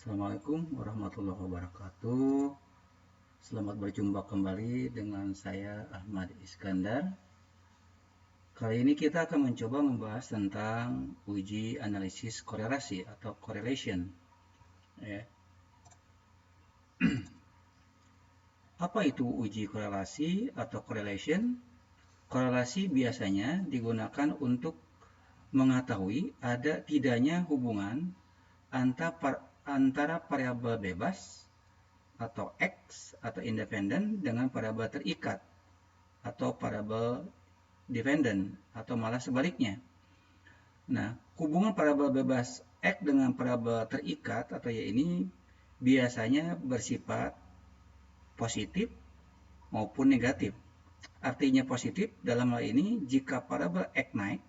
Assalamualaikum warahmatullahi wabarakatuh. Selamat berjumpa kembali dengan saya Ahmad Iskandar. Kali ini kita akan mencoba membahas tentang uji analisis korelasi atau correlation. Ya. Apa itu uji korelasi atau correlation? Korelasi biasanya digunakan untuk mengetahui ada tidaknya hubungan antara variabel bebas atau X atau independen dengan variabel terikat atau variabel dependent atau malah sebaliknya. Nah, hubungan variabel bebas X dengan variabel terikat atau Y ini biasanya bersifat positif maupun negatif. Artinya positif dalam hal ini jika variabel X naik,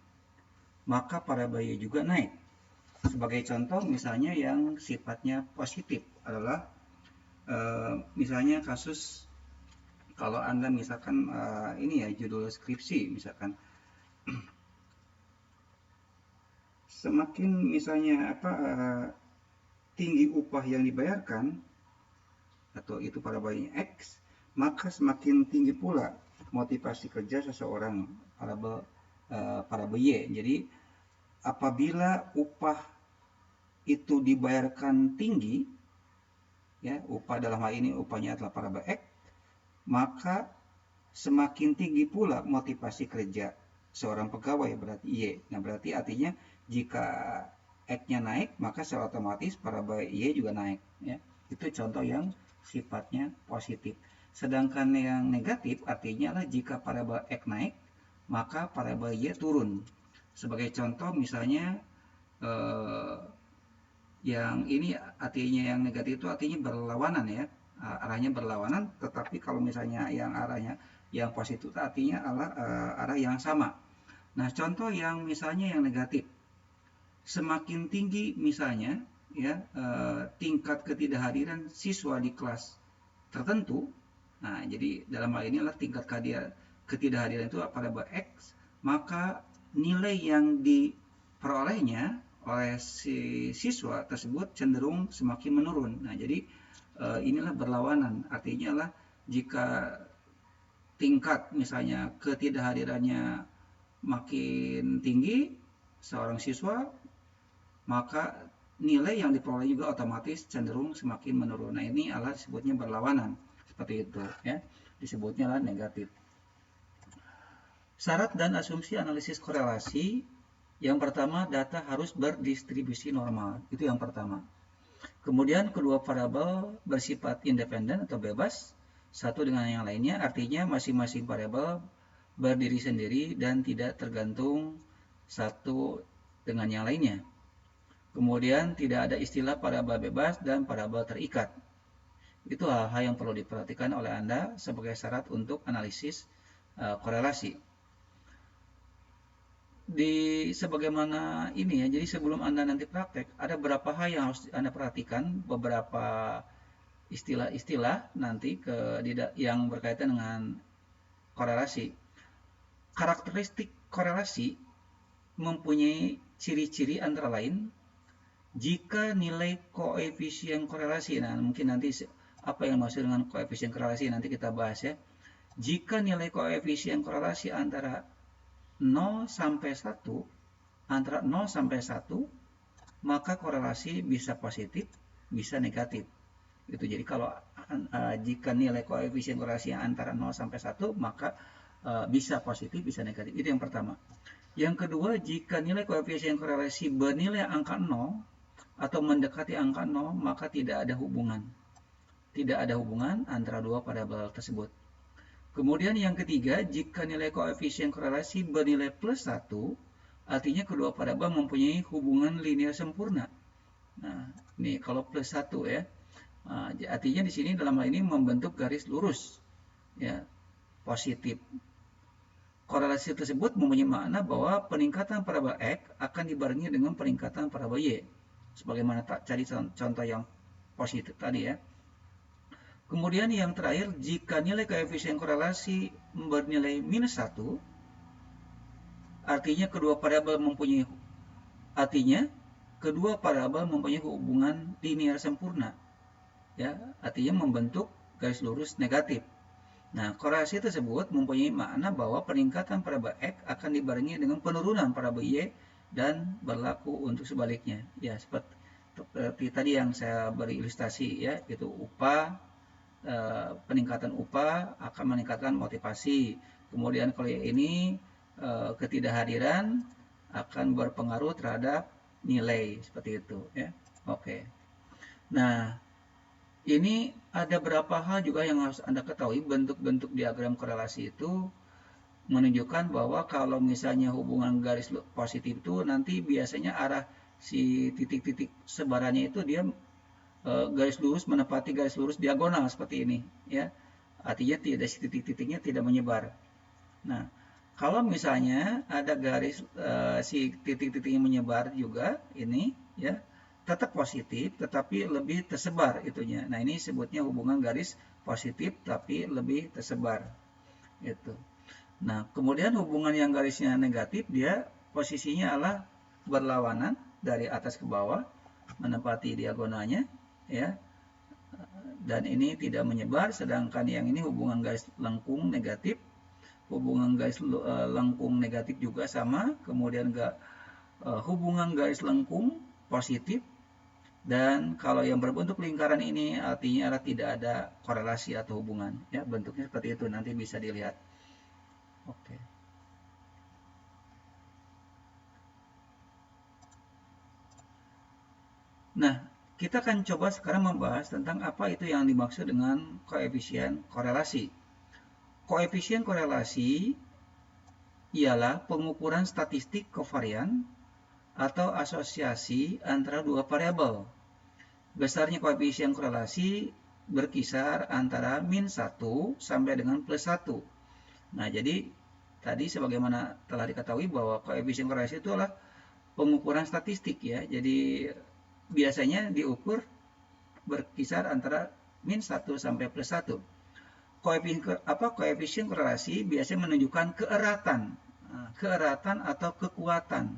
maka variabel Y juga naik. Sebagai contoh misalnya yang sifatnya positif adalah misalnya kasus kalau Anda misalkan ini ya judul skripsi misalkan semakin misalnya tinggi upah yang dibayarkan atau itu pada bayinya X, maka semakin tinggi pula motivasi kerja seseorang pada Y. Jadi apabila upah itu dibayarkan tinggi, ya upah dalam hal ini upahnya adalah variabel X, maka semakin tinggi pula motivasi kerja seorang pegawai berarti Y. Nah berarti artinya jika X-nya naik maka secara otomatis variabel Y juga naik. Ya. Itu contoh yang sifatnya positif. Sedangkan yang negatif artinya adalah jika variabel X naik maka variabel Y turun. Sebagai contoh misalnya yang ini artinya yang negatif itu artinya berlawanan ya, arahnya berlawanan. Tetapi kalau misalnya yang arahnya yang positif artinya arah yang sama. Nah contoh yang misalnya yang negatif, semakin tinggi misalnya ya tingkat ketidakhadiran siswa di kelas tertentu. Nah jadi dalam hal ini adalah tingkat ketidakhadiran itu pada X, maka nilai yang diperolehnya oleh si siswa tersebut cenderung semakin menurun. Nah, jadi inilah berlawanan. Artinya lah jika tingkat misalnya ketidakhadirannya makin tinggi seorang siswa, maka nilai yang diperoleh juga otomatis cenderung semakin menurun. Nah, ini adalah disebutnya berlawanan. Seperti itu ya. Disebutnya adalah negatif. Syarat dan asumsi analisis korelasi. Yang pertama, data harus berdistribusi normal. Itu yang pertama. Kemudian kedua variabel bersifat independen atau bebas, satu dengan yang lainnya, artinya masing-masing variabel berdiri sendiri dan tidak tergantung satu dengan yang lainnya. Kemudian tidak ada istilah variabel bebas dan variabel terikat. Itu hal-hal yang perlu diperhatikan oleh Anda sebagai syarat untuk analisis korelasi. Sebagaimana ini ya, jadi sebelum Anda nanti praktek, ada beberapa hal yang harus Anda perhatikan, beberapa istilah-istilah nanti yang berkaitan dengan korelasi. Karakteristik korelasi mempunyai ciri-ciri antara lain jika nilai koefisien korelasi. Nah, mungkin nanti apa yang maksud dengan koefisien korelasi nanti kita bahas ya. Jika nilai koefisien korelasi antara 0 sampai 1, antara 0 sampai 1, maka korelasi bisa positif, bisa negatif. Itu jadi kalau jika nilai koefisien korelasi yang antara 0 sampai 1, maka bisa positif, bisa negatif. Itu yang pertama. Yang kedua, jika nilai koefisien korelasi bernilai angka 0 atau mendekati angka 0, maka tidak ada hubungan. Tidak ada hubungan antara dua variabel tersebut. Kemudian yang ketiga, jika nilai koefisien korelasi bernilai plus 1, artinya kedua variabel mempunyai hubungan linear sempurna. Nah, ini kalau plus 1 ya. Nah, artinya di sini dalam hal ini membentuk garis lurus. Ya, positif. Korelasi tersebut mempunyai makna bahwa peningkatan variabel X akan dibarengi dengan peningkatan variabel Y. Sebagaimana tadi contoh yang positif tadi ya. Kemudian yang terakhir, jika nilai koefisien korelasi bernilai minus 1, artinya kedua variabel mempunyai, artinya kedua parabol mempunyai hubungan linear sempurna, ya, artinya membentuk garis lurus negatif. Nah, korelasi tersebut mempunyai makna bahwa peningkatan parabol X akan dibarengi dengan penurunan parabol Y dan berlaku untuk sebaliknya. Ya, seperti tadi yang saya beri ilustrasi ya, itu upah, peningkatan upah akan meningkatkan motivasi. Kemudian kalau ini ketidakhadiran akan berpengaruh terhadap nilai, seperti itu ya. Oke. Nah, ini ada beberapa hal juga yang harus Anda ketahui. Bentuk-bentuk diagram korelasi itu menunjukkan bahwa kalau misalnya hubungan garis positif itu nanti biasanya arah si titik-titik sebarannya itu dia garis lurus menepati garis lurus diagonal seperti ini ya. Artinya tidak, si titik-titiknya tidak menyebar. Nah, kalau misalnya ada garis si titik-titiknya menyebar juga ini ya, tetap positif tetapi lebih tersebar itunya. Nah, ini sebutnya hubungan garis positif tapi lebih tersebar. Itu. Nah, kemudian hubungan yang garisnya negatif dia posisinya adalah berlawanan dari atas ke bawah menempati diagonalnya ya. Dan ini tidak menyebar, sedangkan yang ini hubungan garis lengkung negatif. Hubungan garis lengkung negatif juga sama, kemudian hubungan garis lengkung positif. Dan kalau yang berbentuk lingkaran ini artinya tidak ada korelasi atau hubungan ya, bentuknya seperti itu, nanti bisa dilihat. Oke. Nah, kita akan coba sekarang membahas tentang apa itu yang dimaksud dengan koefisien korelasi. Koefisien korelasi ialah pengukuran statistik kovarian atau asosiasi antara dua variabel. Besarnya koefisien korelasi berkisar antara min 1 sampai dengan plus 1. Nah, jadi tadi sebagaimana telah diketahui bahwa koefisien korelasi itu adalah pengukuran statistik ya. Jadi biasanya diukur berkisar antara min 1 sampai plus 1. Koefisien korelasi biasanya menunjukkan keeratan atau kekuatan.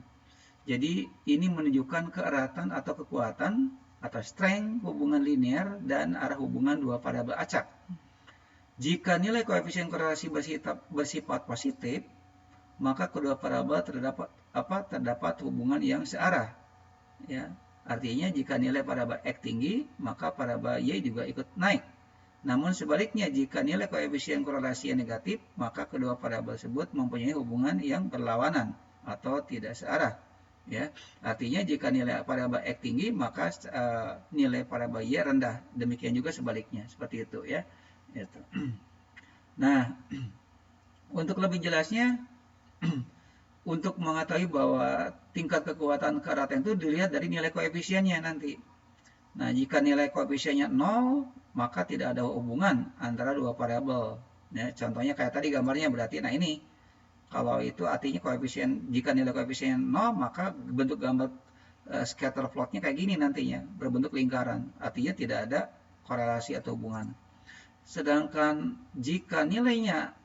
Jadi ini menunjukkan keeratan atau kekuatan atau strength hubungan linear dan arah hubungan dua variabel acak. Jika nilai koefisien korelasi bersifat positif, maka kedua variabel terdapat hubungan yang searah. Ya, artinya jika nilai variabel X tinggi, maka variabel Y juga ikut naik. Namun sebaliknya, jika nilai koefisien korelasi yang negatif, maka kedua variabel tersebut mempunyai hubungan yang berlawanan atau tidak searah. Ya, artinya jika nilai variabel X tinggi, maka nilai variabel Y rendah. Demikian juga sebaliknya, seperti itu ya. Itu. Nah, untuk lebih jelasnya, untuk mengetahui bahwa tingkat kekuatan keeratan itu dilihat dari nilai koefisiennya nanti. Nah, jika nilai koefisiennya 0, maka tidak ada hubungan antara dua variabel. Ya, contohnya kayak tadi gambarnya berarti, nah ini kalau itu artinya jika nilai koefisien 0, maka bentuk gambar scatter plotnya kayak gini nantinya, berbentuk lingkaran. Artinya tidak ada korelasi atau hubungan. Sedangkan jika nilai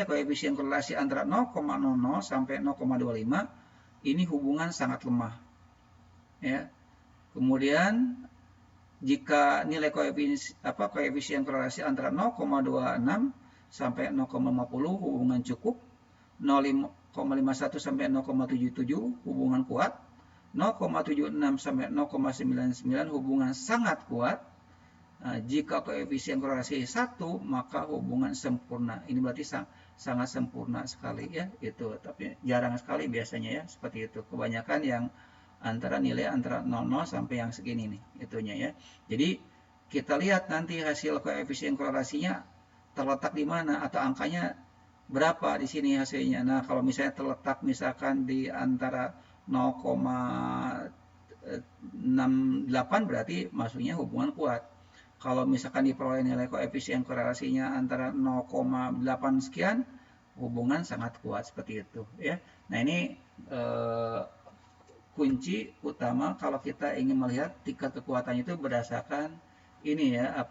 koefisien korelasi antara 0,00 sampai 0,25, ini hubungan sangat lemah. Ya. Kemudian jika nilai koefisien korelasi antara 0,26 sampai 0,50 hubungan cukup, 0,51 sampai 0,77 hubungan kuat, 0,76 sampai 0,99 hubungan sangat kuat. Nah, jika koefisien korelasi 1, maka hubungan sempurna. Ini berarti sangat sempurna sekali ya, itu. Tapi jarang sekali biasanya ya, seperti itu. Kebanyakan yang nilai antara 00 sampai yang segini nih, itunya ya. Jadi kita lihat nanti hasil koefisien korelasinya terletak di mana atau angkanya berapa di sini hasilnya. Nah, kalau misalnya terletak misalkan di antara 0,68 berarti maksudnya hubungan kuat. Kalau misalkan diperoleh nilai koefisien korelasinya antara 0,8 sekian, hubungan sangat kuat seperti itu ya. Nah, ini kunci utama kalau kita ingin melihat tingkat kekuatannya itu berdasarkan ini ya,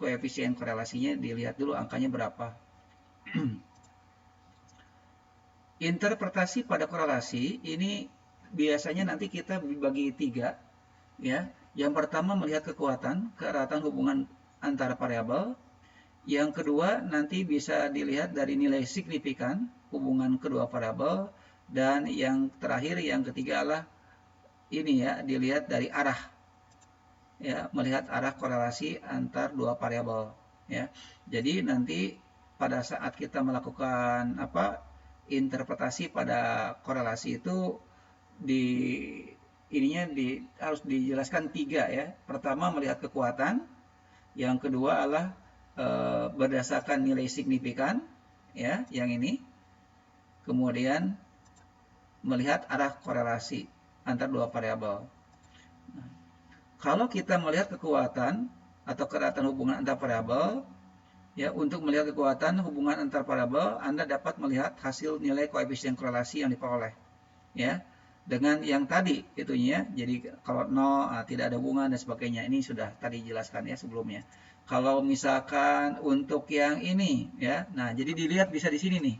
koefisien korelasinya dilihat dulu angkanya berapa. Interpretasi pada korelasi ini biasanya nanti kita bagi tiga, ya. Yang pertama melihat kekuatan, keeratan hubungan antara variabel. Yang kedua nanti bisa dilihat dari nilai signifikan hubungan kedua variabel. Dan yang terakhir, yang ketiga adalah ini ya, dilihat dari arah, ya, melihat arah korelasi antar dua variabel, ya. Jadi nanti pada saat kita melakukan interpretasi pada korelasi itu di harus dijelaskan tiga, ya. Pertama melihat kekuatan, yang kedua adalah berdasarkan nilai signifikan, ya, yang ini. Kemudian melihat arah korelasi antar dua variabel. Nah, kalau kita melihat kekuatan atau keeratan hubungan antar variabel, ya, untuk melihat kekuatan hubungan antar variabel, Anda dapat melihat hasil nilai koefisien korelasi yang diperoleh, ya, dengan yang tadi itunya. Jadi kalau 0 tidak ada hubungan dan sebagainya. Ini sudah tadi jelaskan ya sebelumnya. Kalau misalkan untuk yang ini, ya, nah jadi dilihat bisa di sini nih.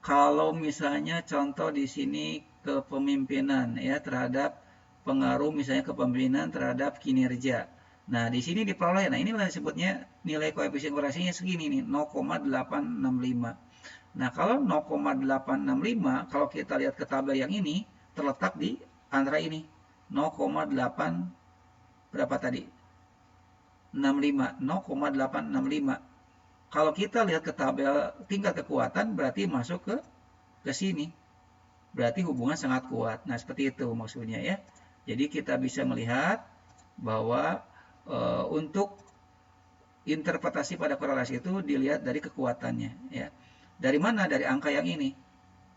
Kalau misalnya contoh di sini kepemimpinan, ya, terhadap pengaruh misalnya kepemimpinan terhadap kinerja. Nah, di sini diperoleh. Nah, inilah disebutnya nilai koefisien korelasinya segini nih, 0,865. Nah, kalau 0,865, kalau kita lihat ke tabel yang ini, terletak di antara ini. 0,8 berapa tadi? 65, 0,865. Kalau kita lihat ke tabel tingkat kekuatan, berarti masuk ke sini. Berarti hubungan sangat kuat. Nah, seperti itu maksudnya ya. Jadi kita bisa melihat bahwa untuk interpretasi pada korelasi itu dilihat dari kekuatannya, ya. Dari mana? Dari angka yang ini,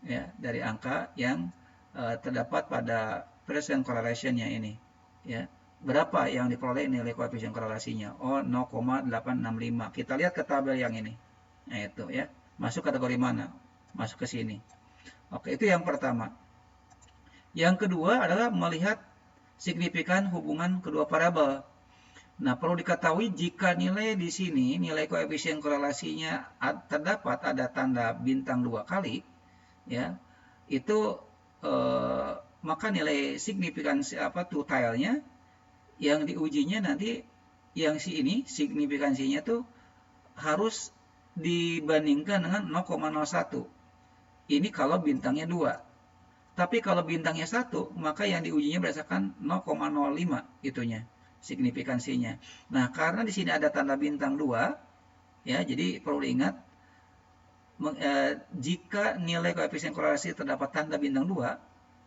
ya, dari angka yang terdapat pada present correlation-nya ini, ya. Berapa yang diperoleh nilai koefisien korelasinya? Oh, 0,865. Kita lihat ke tabel yang ini. Nah, itu ya. Masuk kategori mana? Masuk ke sini. Oke, itu yang pertama. Yang kedua adalah melihat signifikan hubungan kedua variabel. Nah, perlu diketahui jika nilai di sini, nilai koefisien korelasinya terdapat ada tanda bintang 2 kali, ya, itu maka nilai signifikansi totalnya yang diujinya nanti yang ini signifikansinya tuh harus dibandingkan dengan 0,01. Ini kalau bintangnya 2. Tapi kalau bintangnya 1, maka yang diujinya berdasarkan 0,05 itunya, signifikansinya. Nah, karena di sini ada tanda bintang 2, ya, jadi perlu diingat jika nilai koefisien korelasi terdapat tanda bintang 2,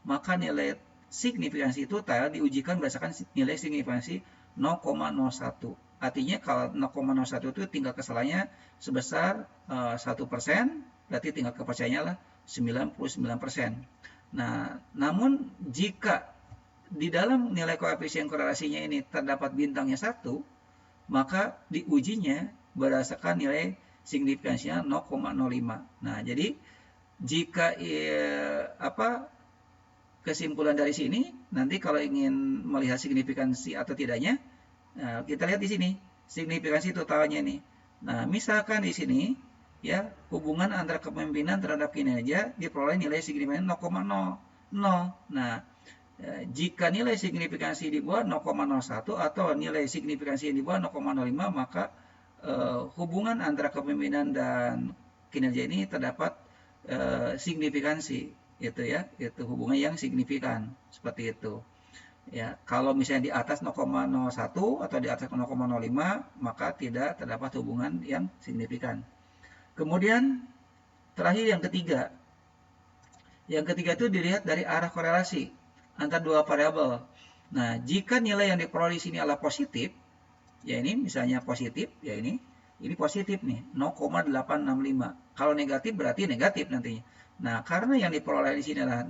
maka nilai signifikansi total diujikan berdasarkan nilai signifikansi 0,01. Artinya kalau 0,01 itu tingkat kesalahannya sebesar 1%, berarti tingkat kepercayaannya adalah 99%. Nah, namun jika di dalam nilai koefisien korelasinya ini terdapat bintangnya 1, maka diujinya berdasarkan nilai signifikansinya 0,05. Nah, jadi jika kesimpulan dari sini, nanti kalau ingin melihat signifikansi atau tidaknya, kita lihat di sini, signifikansi totalnya nih. Nah, misalkan di sini, ya, hubungan antara kepemimpinan terhadap kinerja diperoleh nilai signifikansi 0,00. Nah, jika nilai signifikansi di bawah 0,01 atau nilai signifikansi di bawah 0,05, maka hubungan antara kepemimpinan dan kinerja ini terdapat signifikansi. Itu ya, itu hubungan yang signifikan seperti itu, ya. Kalau misalnya di atas 0,01 atau di atas 0,05, maka tidak terdapat hubungan yang signifikan. Kemudian terakhir yang ketiga itu dilihat dari arah korelasi antara dua variabel. Nah, jika nilai yang diperoleh di sini adalah positif, ya, ini misalnya positif, ya, ini positif nih, 0,865. Kalau negatif berarti negatif nantinya. Nah, karena yang diperoleh di sini adalah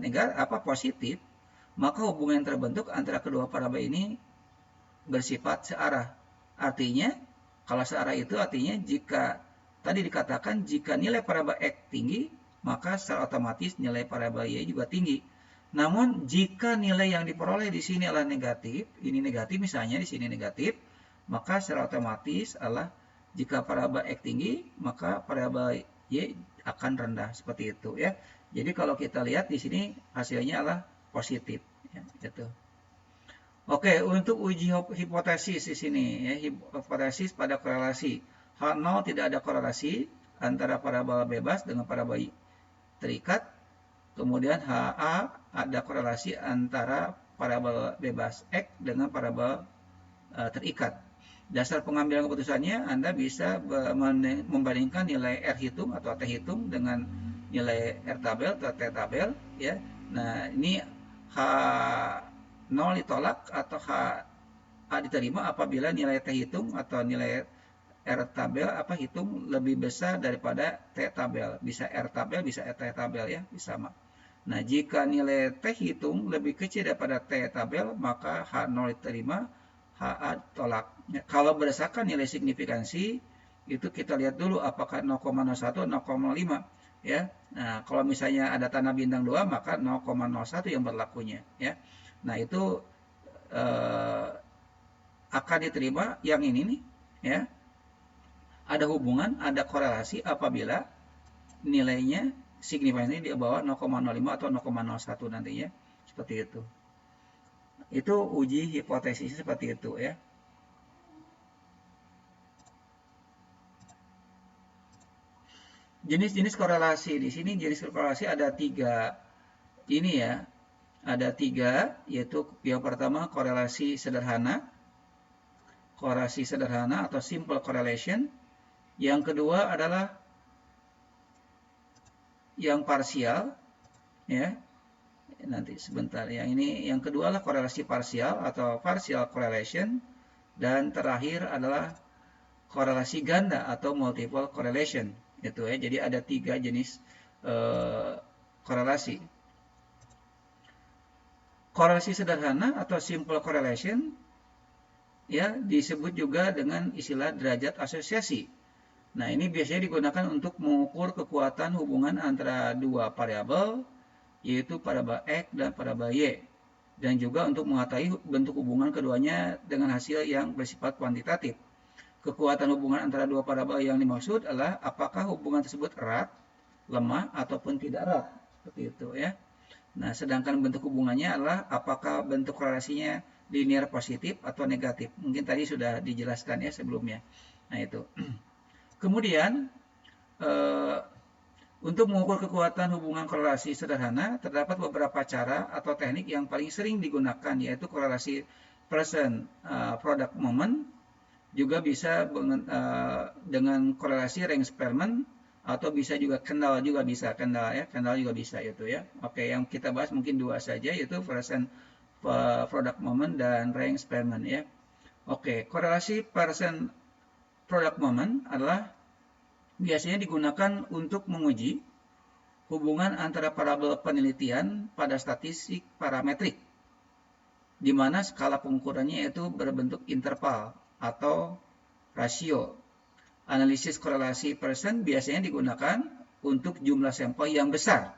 positif, maka hubungan yang terbentuk antara kedua variabel ini bersifat searah. Artinya, kalau searah itu artinya jika tadi dikatakan jika nilai variabel X tinggi, maka secara otomatis nilai variabel Y juga tinggi. Namun, jika nilai yang diperoleh di sini adalah negatif, ini negatif misalnya di sini negatif, maka secara otomatis adalah jika variabel X tinggi, maka variabel Y akan rendah, seperti itu ya. Jadi kalau kita lihat di sini hasilnya adalah positif ya, gitu. Oke, untuk uji hipotesis di sini ya, hipotesis pada korelasi. H0 tidak ada korelasi antara parabol bebas dengan parabol terikat. Kemudian HA ada korelasi antara parabol bebas X dengan parabol terikat. Dasar pengambilan keputusannya Anda bisa membandingkan nilai R hitung atau T hitung dengan nilai R tabel atau T tabel ya. Nah, ini H0 ditolak atau HA diterima apabila nilai T hitung atau nilai R tabel hitung lebih besar daripada T tabel. Bisa R tabel, bisa T tabel ya, bisa sama. Nah, jika nilai T hitung lebih kecil daripada T tabel, maka H0 diterima, HA tolak. Ya, kalau berdasarkan nilai signifikansi, itu kita lihat dulu apakah 0,01 0,5 ya. Nah, kalau misalnya ada tanda bintang 2 maka 0,01 yang berlakunya ya. Nah, itu akan diterima yang ini nih ya. Ada hubungan, ada korelasi apabila nilainya signifikansi di bawah 0,05 atau 0,01 nantinya. Seperti itu. Itu uji hipotesis seperti itu ya. Jenis-jenis korelasi di sini jenis korelasi ada 3 ini ya. Ada 3 yaitu yang pertama korelasi sederhana. Korelasi sederhana atau simple correlation. Yang kedua adalah yang parsial ya. Nanti sebentar yang ini yang kedua adalah korelasi parsial atau partial correlation dan terakhir adalah korelasi ganda atau multiple correlation itu ya. Jadi ada 3 jenis korelasi. Korelasi sederhana atau simple correlation ya disebut juga dengan istilah derajat asosiasi. Nah, ini biasanya digunakan untuk mengukur kekuatan hubungan antara dua variabel yaitu parabol X dan parabol Y dan juga untuk mengetahui bentuk hubungan keduanya dengan hasil yang bersifat kuantitatif. Kekuatan hubungan antara dua parabol yang dimaksud adalah apakah hubungan tersebut erat, lemah, ataupun tidak erat. Seperti itu ya. Nah, sedangkan bentuk hubungannya adalah apakah bentuk korelasinya linear positif atau negatif. Mungkin tadi sudah dijelaskan ya sebelumnya. Nah, itu. Kemudian, untuk mengukur kekuatan hubungan korelasi sederhana, terdapat beberapa cara atau teknik yang paling sering digunakan, yaitu korelasi person product moment, juga bisa dengan korelasi range experiment atau bisa juga kendal juga bisa kendal juga bisa itu ya. Oke, yang kita bahas mungkin 2 saja yaitu person product moment dan range experiment ya. Oke, korelasi person product moment adalah biasanya digunakan untuk menguji hubungan antara parabel penelitian pada statistik parametrik di mana skala pengukurannya itu berbentuk interval atau rasio. Analisis korelasi person biasanya digunakan untuk jumlah sampel yang besar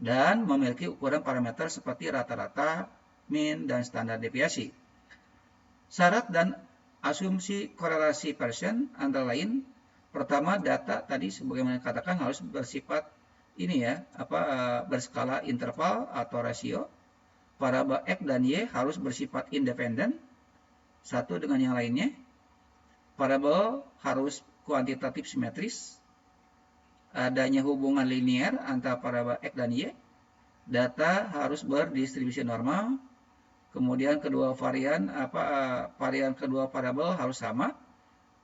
dan memiliki ukuran parameter seperti rata-rata, mean, dan standar deviasi. Syarat dan asumsi korelasi person antara lain, pertama data tadi sebagaimana dikatakan harus bersifat ini ya, berskala interval atau rasio. Parabol X dan Y harus bersifat independen satu dengan yang lainnya. Parabol harus kuantitatif simetris. Adanya hubungan linear antara parabol X dan Y. Data harus berdistribusi normal. Kemudian kedua varian kedua parabol harus sama.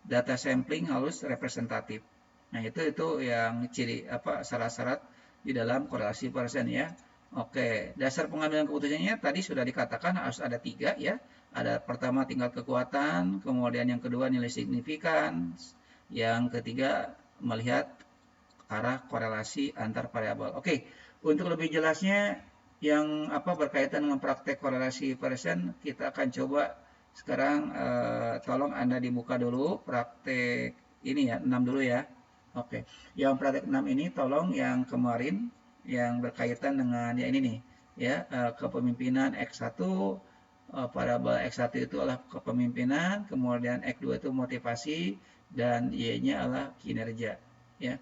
Data sampling harus representatif. Nah, itu yang ciri syarat-syarat di dalam korelasi person ya. Oke, dasar pengambilan keputusannya tadi sudah dikatakan harus ada 3 ya. Ada pertama tingkat kekuatan, kemudian yang kedua nilai signifikan, yang ketiga melihat arah korelasi antar variabel. Oke, untuk lebih jelasnya yang berkaitan dengan praktek korelasi person, kita akan coba sekarang tolong Anda dibuka dulu praktek ini ya, 6 dulu ya. Oke, yang praktek 6 ini tolong yang kemarin yang berkaitan dengan ya ini nih ya, kepemimpinan X1, parabol X1 itu adalah kepemimpinan, kemudian X2 itu motivasi dan Y-nya adalah kinerja ya.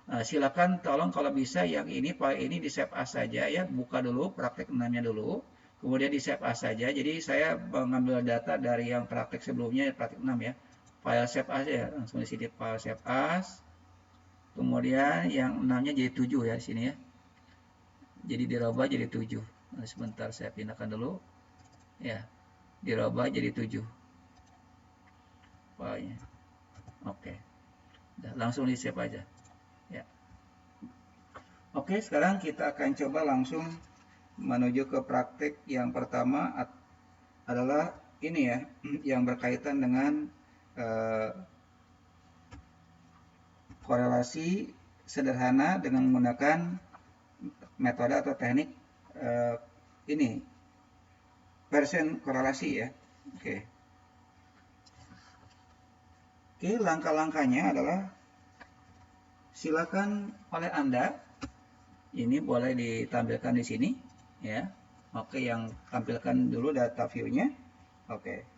Silakan tolong kalau bisa yang ini file ini di save as saja ya, buka dulu praktek 6-nya dulu, kemudian di save as saja. Jadi saya mengambil data dari yang praktek sebelumnya, praktek 6 ya. File save as ya, langsung di sini file save as. Kemudian yang 6-nya jadi 7 ya di sini ya. Jadi dirubah jadi 7. Nah, sebentar saya pindahkan dulu. Ya, dirubah jadi 7 filenya. Oke. Langsung di save aja. Ya. Oke, sekarang kita akan coba langsung menuju ke praktik yang pertama adalah ini ya, yang berkaitan dengan korelasi sederhana dengan menggunakan metode atau teknik ini persen korelasi ya. Oke, langkah-langkahnya adalah silakan oleh Anda, ini boleh ditampilkan di sini ya. Oke, yang tampilkan dulu data view-nya. Oke,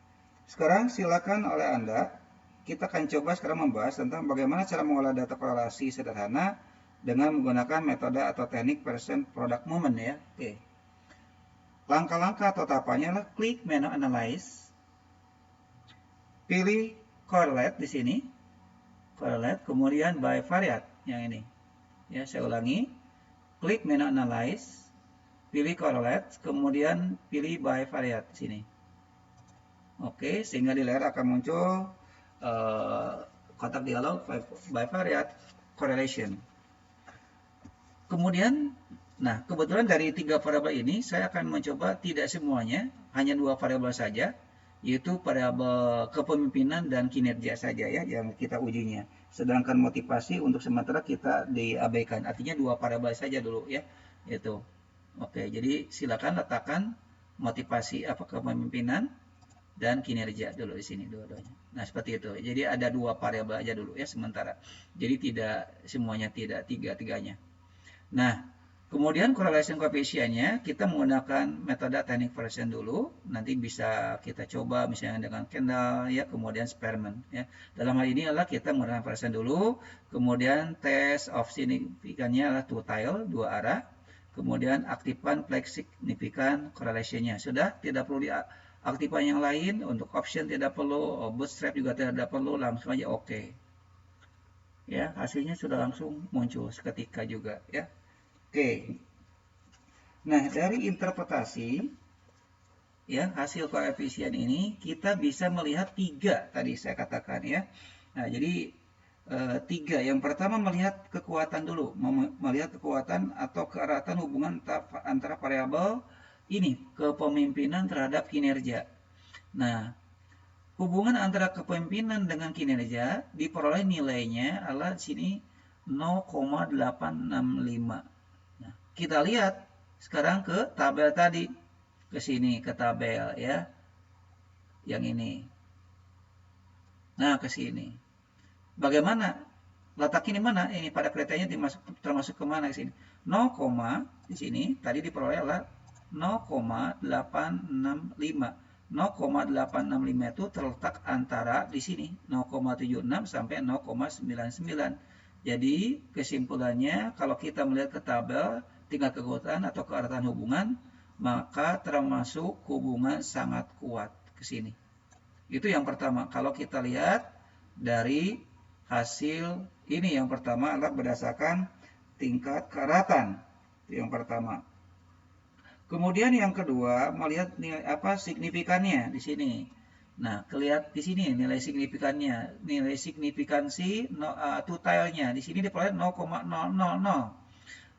sekarang silakan oleh Anda, kita akan coba sekarang membahas tentang bagaimana cara mengolah data korelasi sederhana dengan menggunakan metode atau teknik percent product movement ya. Oke. Langkah-langkah atau tahapannya adalah klik menu analyze, pilih correlate di sini, correlate, kemudian by variate yang ini. Ya, saya ulangi, klik menu analyze, pilih correlate, kemudian pilih by variate di sini. Oke, sehingga di layar akan muncul kotak dialog by variate correlation. Kemudian, nah kebetulan dari 3 variabel ini saya akan mencoba tidak semuanya, hanya 2 variabel saja, yaitu variabel kepemimpinan dan kinerja saja ya yang kita ujinya. Sedangkan motivasi untuk sementara kita diabaikan, artinya 2 variabel saja dulu ya. Itu. Oke, jadi silakan letakkan motivasi apa kepemimpinan dan kinerja dulu di sini dua-duanya. Nah, seperti itu. Jadi ada 2 variabel aja dulu ya sementara. Jadi tidak semuanya, tidak tiga-tiganya. Nah, kemudian correlation coefficient-nya kita menggunakan metode teknik Pearson dulu. Nanti bisa kita coba misalnya dengan Kendall ya, kemudian Spearman ya. Dalam hal ini adalah kita menggunakan Pearson dulu, kemudian test of signifikannya adalah two tail, 2 arah. Kemudian aktifkan flex signifikan correlation-nya. Sudah, tidak perlu aktifan yang lain, untuk option tidak perlu, bootstrap juga tidak perlu, langsung aja oke. Ya, hasilnya sudah langsung muncul seketika juga ya. Oke. Nah, dari interpretasi ya hasil koefisien ini kita bisa melihat 3 tadi saya katakan ya. Nah, jadi 3. Yang pertama melihat kekuatan dulu, melihat kekuatan atau keeratan hubungan antara variabel ini kepemimpinan terhadap kinerja. Nah, hubungan antara kepemimpinan dengan kinerja diperoleh nilainya adalah di sini 0,865. Nah, kita lihat sekarang ke tabel tadi, ke sini ke tabel ya, yang ini. Nah, ke sini. Bagaimana? Letaknya di mana? Ini pada kriterianya termasuk kemana ke sini? 0, di sini tadi diperoleh adalah 0,865. 0,865 itu terletak antara di sini 0,76 sampai 0,99. Jadi kesimpulannya kalau kita melihat ke tabel tingkat kekuatan atau keeratan hubungan, maka termasuk hubungan sangat kuat ke sini. Itu yang pertama. Kalau kita lihat dari hasil ini, yang pertama adalah berdasarkan tingkat keeratan. Itu yang pertama. Kemudian yang kedua, melihat nilai apa signifikannya di sini. Nah, kelihatan di sini nilai signifikannya, nilai signifikansi totalnya di sini diperoleh 0,000.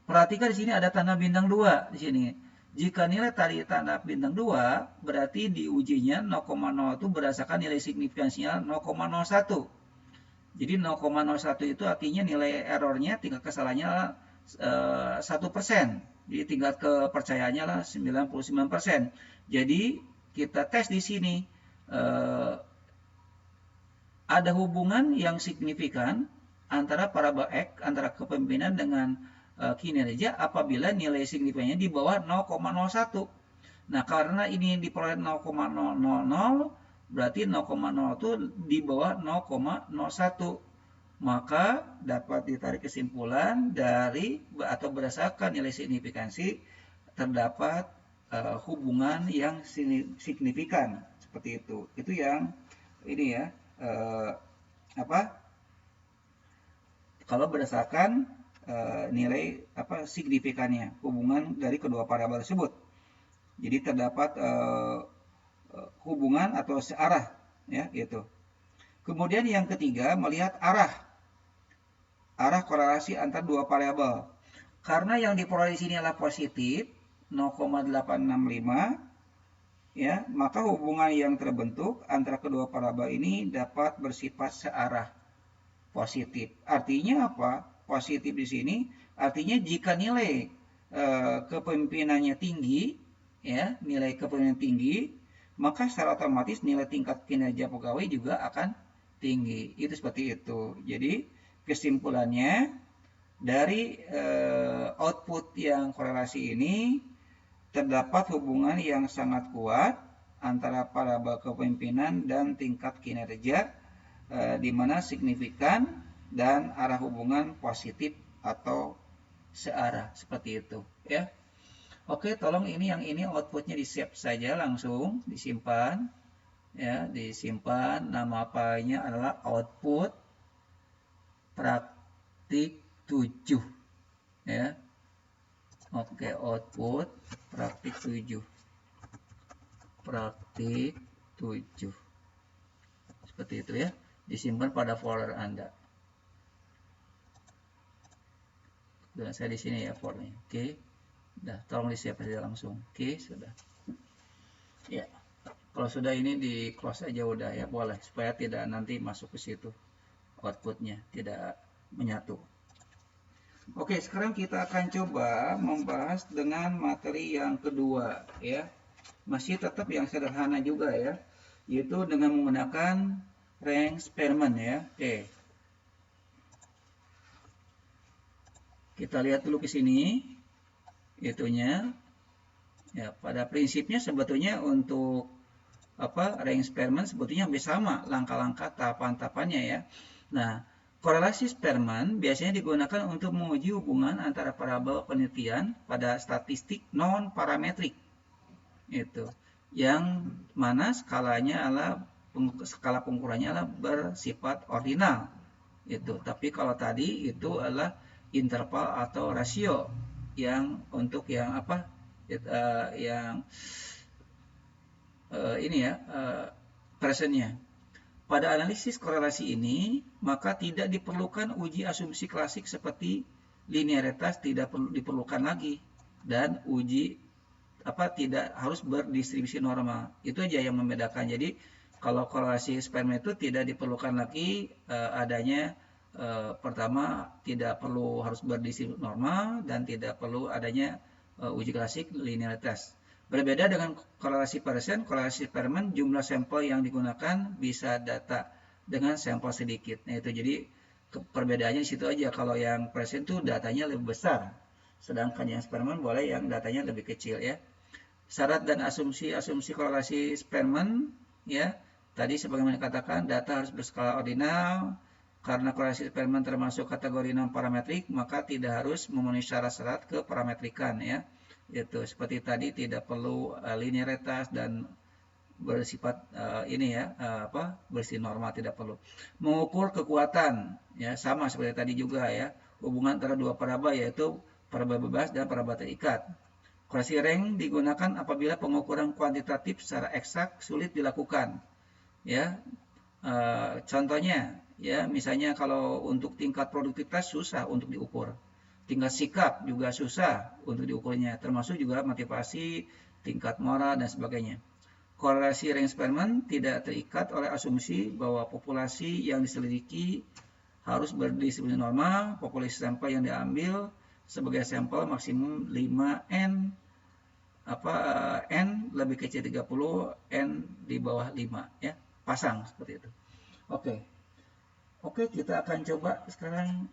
Perhatikan di sini ada tanda bintang 2 di sini. Jika nilai tadi tanda bintang 2, berarti di ujinya 0,0 itu berdasarkan nilai signifikansinya 0,01. Jadi 0,01 itu artinya nilai errornya, tingkat kesalahannya 1%. Jadi tingkat kepercayaannya lah 99%. Jadi kita tes di sini ada hubungan yang signifikan antara variabel X, antara kepemimpinan dengan kinerja apabila nilai signifikannya di bawah 0,01. Nah, karena ini diperoleh 0,000, berarti 0,0 itu di bawah 0,01. maka dapat ditarik kesimpulan dari atau berdasarkan nilai signifikansi terdapat hubungan yang signifikan seperti itu. Itu yang ini ya apa? Kalau berdasarkan nilai signifikannya hubungan dari kedua variabel tersebut. Jadi terdapat hubungan atau searah ya gitu. Kemudian yang ketiga melihat arah korelasi antara dua variabel. Karena yang diperoleh di sini adalah positif 0,865 ya, maka hubungan yang terbentuk antara kedua variabel ini dapat bersifat searah positif. Artinya apa? Positif di sini artinya jika nilai kepemimpinannya tinggi ya, nilai kepemimpinan tinggi, maka secara otomatis nilai tingkat kinerja pegawai juga akan tinggi. Itu seperti itu. Jadi kesimpulannya dari output yang korelasi ini terdapat hubungan yang sangat kuat antara variabel kepemimpinan dan tingkat kinerja di mana signifikan dan arah hubungan positif atau searah seperti itu ya. Oke, tolong yang ini outputnya di save saja, langsung disimpan ya, disimpan. Nama filenya adalah output praktik 7 ya. Oke, output praktik 7 seperti itu ya, disimpan pada folder Anda. Dan saya di sini ya foldernya. Oke. Nah, tolong di save saja langsung. Oke, sudah. Ya. Kalau sudah ini di close aja udah ya, boleh supaya tidak nanti masuk ke situ outputnya tidak menyatu. Oke, sekarang kita akan coba membahas dengan materi yang kedua ya. Masih tetap yang sederhana juga ya, yaitu dengan menggunakan range experiment ya. Oke. Kita lihat dulu ke sini itunya. Ya, pada prinsipnya sebetulnya untuk range experiment sebetulnya hampir sama langkah-langkah tahapan-tahapannya ya. Nah, korelasi Spearman biasanya digunakan untuk menguji hubungan antara variabel penelitian pada statistik non parametrik. Itu yang mana skalanya adalah skala pengukurannya adalah bersifat ordinal. Itu. Tapi kalau tadi itu adalah interval atau rasio yang untuk yang yang ini ya presentnya. Pada analisis korelasi ini, maka tidak diperlukan uji asumsi klasik seperti linearitas tidak perlu diperlukan lagi dan uji tidak harus berdistribusi normal. Itu aja yang membedakan. Jadi kalau korelasi Spearman itu tidak diperlukan lagi adanya pertama tidak perlu harus berdistribusi normal dan tidak perlu adanya uji klasik linearitas. Berbeda dengan korelasi Pearson, korelasi Spearman jumlah sampel yang digunakan bisa data dengan sampel sedikit. Nah itu jadi perbedaannya di situ aja. Kalau yang Pearson itu datanya lebih besar, sedangkan yang Spearman boleh yang datanya lebih kecil ya. Syarat dan asumsi korelasi Spearman ya. Tadi sebagaimana dikatakan data harus berskala ordinal. Karena korelasi Spearman termasuk kategori non parametrik, maka tidak harus memenuhi syarat-syarat keparametrikan ya. Itu seperti tadi tidak perlu linearitas dan bersifat bersifat normal tidak perlu. Mengukur kekuatan ya sama seperti tadi juga ya, hubungan antara dua parabola yaitu parabola bebas dan parabola terikat. Korelasi rank digunakan apabila pengukuran kuantitatif secara eksak sulit dilakukan ya. Contohnya ya, misalnya kalau untuk tingkat produktivitas susah untuk diukur. Tingkat sikap juga susah untuk diukurnya, termasuk juga motivasi, tingkat moral, dan sebagainya. Korelasi range experiment tidak terikat oleh asumsi bahwa populasi yang diselidiki harus berdistribusi normal. Populasi sampel yang diambil sebagai sampel maksimum 5N, N lebih kecil 30, N di bawah 5, ya, pasang seperti itu. Oke, kita akan coba sekarang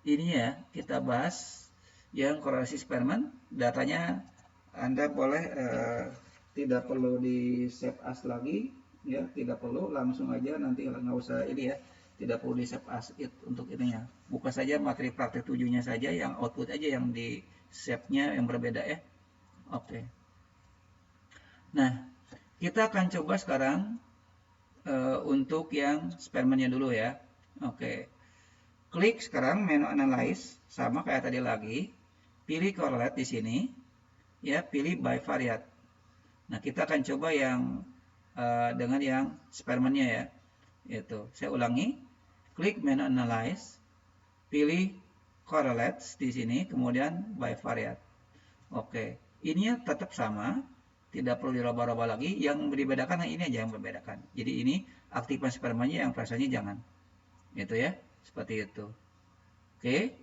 ini ya, kita bahas yang korelasi Spearman. Datanya Anda boleh tidak perlu di save as lagi ya, tidak perlu langsung aja nanti nggak usah ini ya, tidak perlu di save as it untuk ininya. Buka saja materi praktek 7-nya saja, yang output aja yang di save-nya yang berbeda ya. Oke. Nah, kita akan coba sekarang untuk yang eksperimennya dulu ya. Oke. Klik sekarang menu analyze, sama kayak tadi lagi. Pilih correlate di sini, ya, pilih by variat. Nah, kita akan coba yang dengan yang eksperimennya ya. Itu. Saya ulangi. Klik menu analyze, pilih correlates di sini, kemudian by variat. Oke. Ini tetap sama, tidak perlu dirubah-rubah lagi. Yang dibedakan ini aja yang membedakan. Jadi ini aktifan eksperimennya, yang versinya jangan. Itu ya, seperti itu. Oke.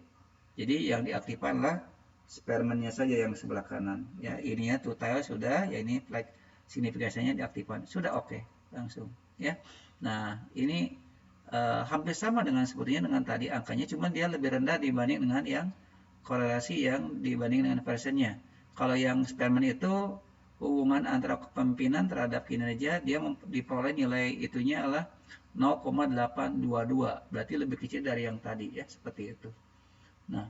Jadi yang diaktifkan lah eksperimennya saja yang sebelah kanan. Ya, ininya total sudah, ya ini flag signifikasinya diaktifkan. Sudah oke, langsung ya. Nah, ini hampir sama dengan sebetulnya dengan tadi angkanya, cuma dia lebih rendah dibanding dengan yang korelasi yang dibanding dengan versionnya. Kalau yang eksperimen itu hubungan antara kepemimpinan terhadap kinerja, dia diperoleh nilai itunya adalah 0,822, berarti lebih kecil dari yang tadi ya, seperti itu. Nah,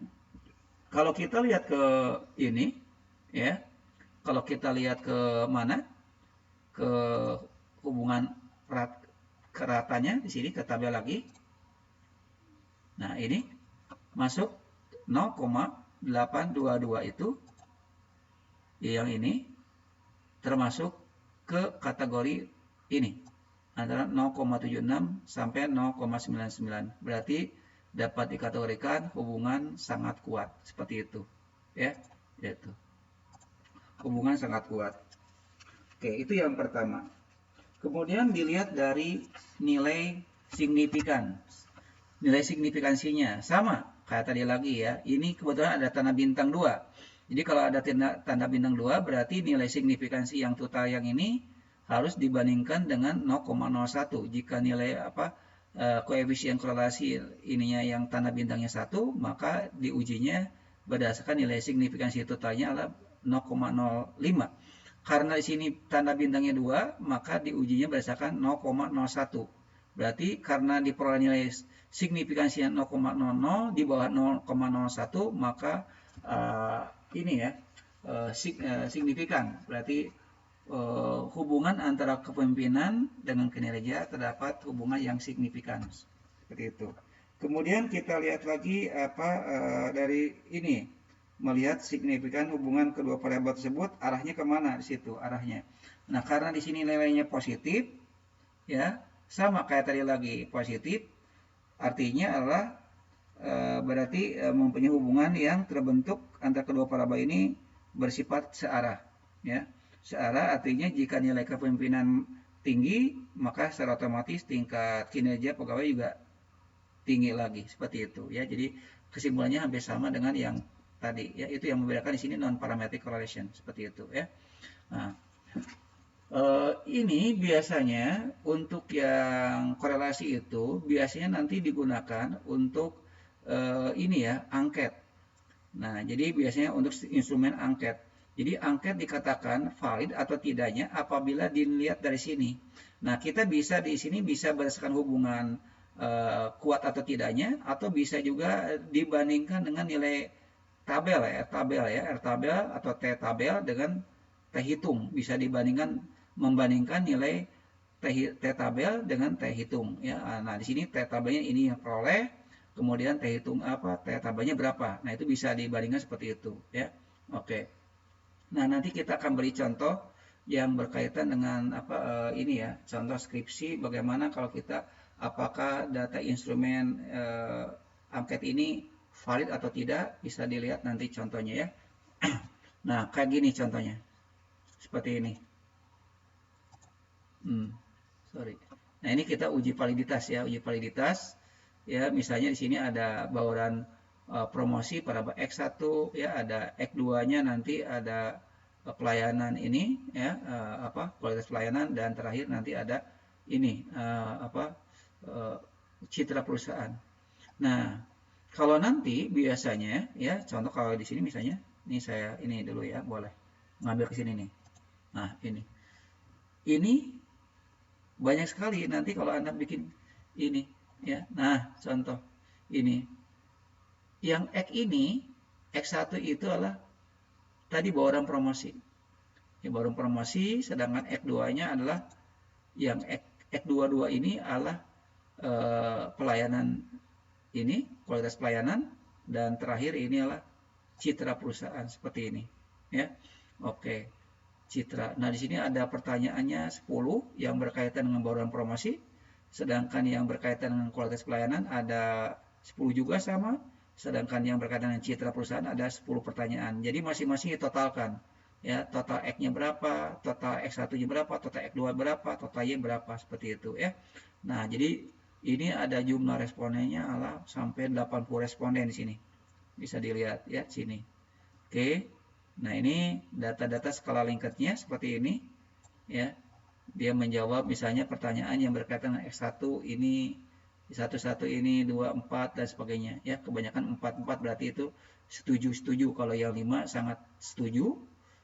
kalau kita lihat ke ini ya, kalau kita lihat ke mana, ke hubungan keratanya di sini, ke tabel lagi. Nah, ini masuk 0,822 itu yang ini termasuk ke kategori ini antara 0,76 sampai 0,99. Berarti dapat dikategorikan hubungan sangat kuat, seperti itu ya, itu hubungan sangat kuat. Oke, itu yang pertama. Kemudian dilihat dari nilai signifikan. Nilai signifikansinya sama kayak tadi lagi ya. Ini kebetulan ada tanda bintang 2. Jadi kalau ada tanda bintang 2 berarti nilai signifikansi yang total yang ini harus dibandingkan dengan 0,01. Jika nilai koefisien korelasi ininya yang tanda bintangnya 1, maka diujinya berdasarkan nilai signifikansi totalnya adalah 0,05. Karena di sini tanda bintangnya 2, maka diujinya berdasarkan 0,01. Berarti karena diperoleh nilai signifikansinya 0,00 di bawah 0,01, maka ini ya signifikan. Berarti hubungan antara kepemimpinan dengan kinerja terdapat hubungan yang signifikan. Seperti itu. Kemudian kita lihat lagi dari ini, melihat signifikan hubungan kedua variabel tersebut, arahnya kemana di situ arahnya. Nah, karena di sini nilainya positif, ya sama kayak tadi lagi positif, artinya adalah berarti mempunyai hubungan yang terbentuk antara kedua variabel ini bersifat searah, ya. Searah artinya jika nilai kepemimpinan tinggi, maka secara otomatis tingkat kinerja pegawai juga tinggi lagi, seperti itu ya. Jadi kesimpulannya hampir sama dengan yang tadi ya, itu yang membedakan di sini non parametric correlation, seperti itu ya. Nah, ini biasanya untuk yang korelasi itu biasanya nanti digunakan untuk ini ya, angket. Nah, jadi biasanya untuk instrumen angket. Jadi angket dikatakan valid atau tidaknya apabila dilihat dari sini. Nah, kita bisa di sini bisa berdasarkan hubungan kuat atau tidaknya, atau bisa juga dibandingkan dengan nilai tabel ya, R tabel atau T tabel dengan T hitung. Bisa membandingkan nilai T tabel dengan T hitung ya. Nah, di sini T tabelnya ini yang peroleh, kemudian T hitung T tabelnya berapa. Nah, itu bisa dibandingkan seperti itu ya. Oke. Nah, nanti kita akan beri contoh yang berkaitan dengan ini ya, contoh skripsi bagaimana kalau kita apakah data instrumen angket ini valid atau tidak, bisa dilihat nanti contohnya ya. Nah, kayak gini contohnya. Seperti ini. Sorry. Nah, ini kita uji validitas ya, uji validitas. Ya, misalnya di sini ada bauran promosi pada X1 ya, ada X2-nya nanti ada pelayanan ini ya, kualitas pelayanan, dan terakhir nanti ada ini citra perusahaan. Nah, kalau nanti biasanya ya, contoh kalau di sini misalnya, ini saya ini dulu ya, boleh ngambil ke sini nih. Nah, ini Banyak sekali nanti kalau Anda bikin ini ya. Nah, contoh ini. Yang X ini, X1 itu adalah tadi bawaan promosi. Ya, bawaan promosi, sedangkan X2-nya adalah yang X22 ini adalah pelayanan ini, kualitas pelayanan, dan terakhir ini adalah citra perusahaan seperti ini. Ya. Oke. Citra. Nah, di sini ada pertanyaannya 10 yang berkaitan dengan bauran promosi, sedangkan yang berkaitan dengan kualitas pelayanan ada 10 juga sama, sedangkan yang berkaitan dengan citra perusahaan ada 10 pertanyaan. Jadi masing-masing ditotalkan. Ya, total X-nya berapa, total X1-nya berapa, total X2 berapa, total Y berapa, seperti itu ya. Nah, jadi ini ada jumlah respondennya adalah sampai 80 responden di sini. Bisa dilihat ya di sini. Oke. Nah, ini data-data skala Likert-nya seperti ini ya. Dia menjawab misalnya pertanyaan yang berkaitan dengan X1 ini 11 ini 24 dan sebagainya ya. Kebanyakan 44 berarti itu setuju. Kalau yang 5 sangat setuju.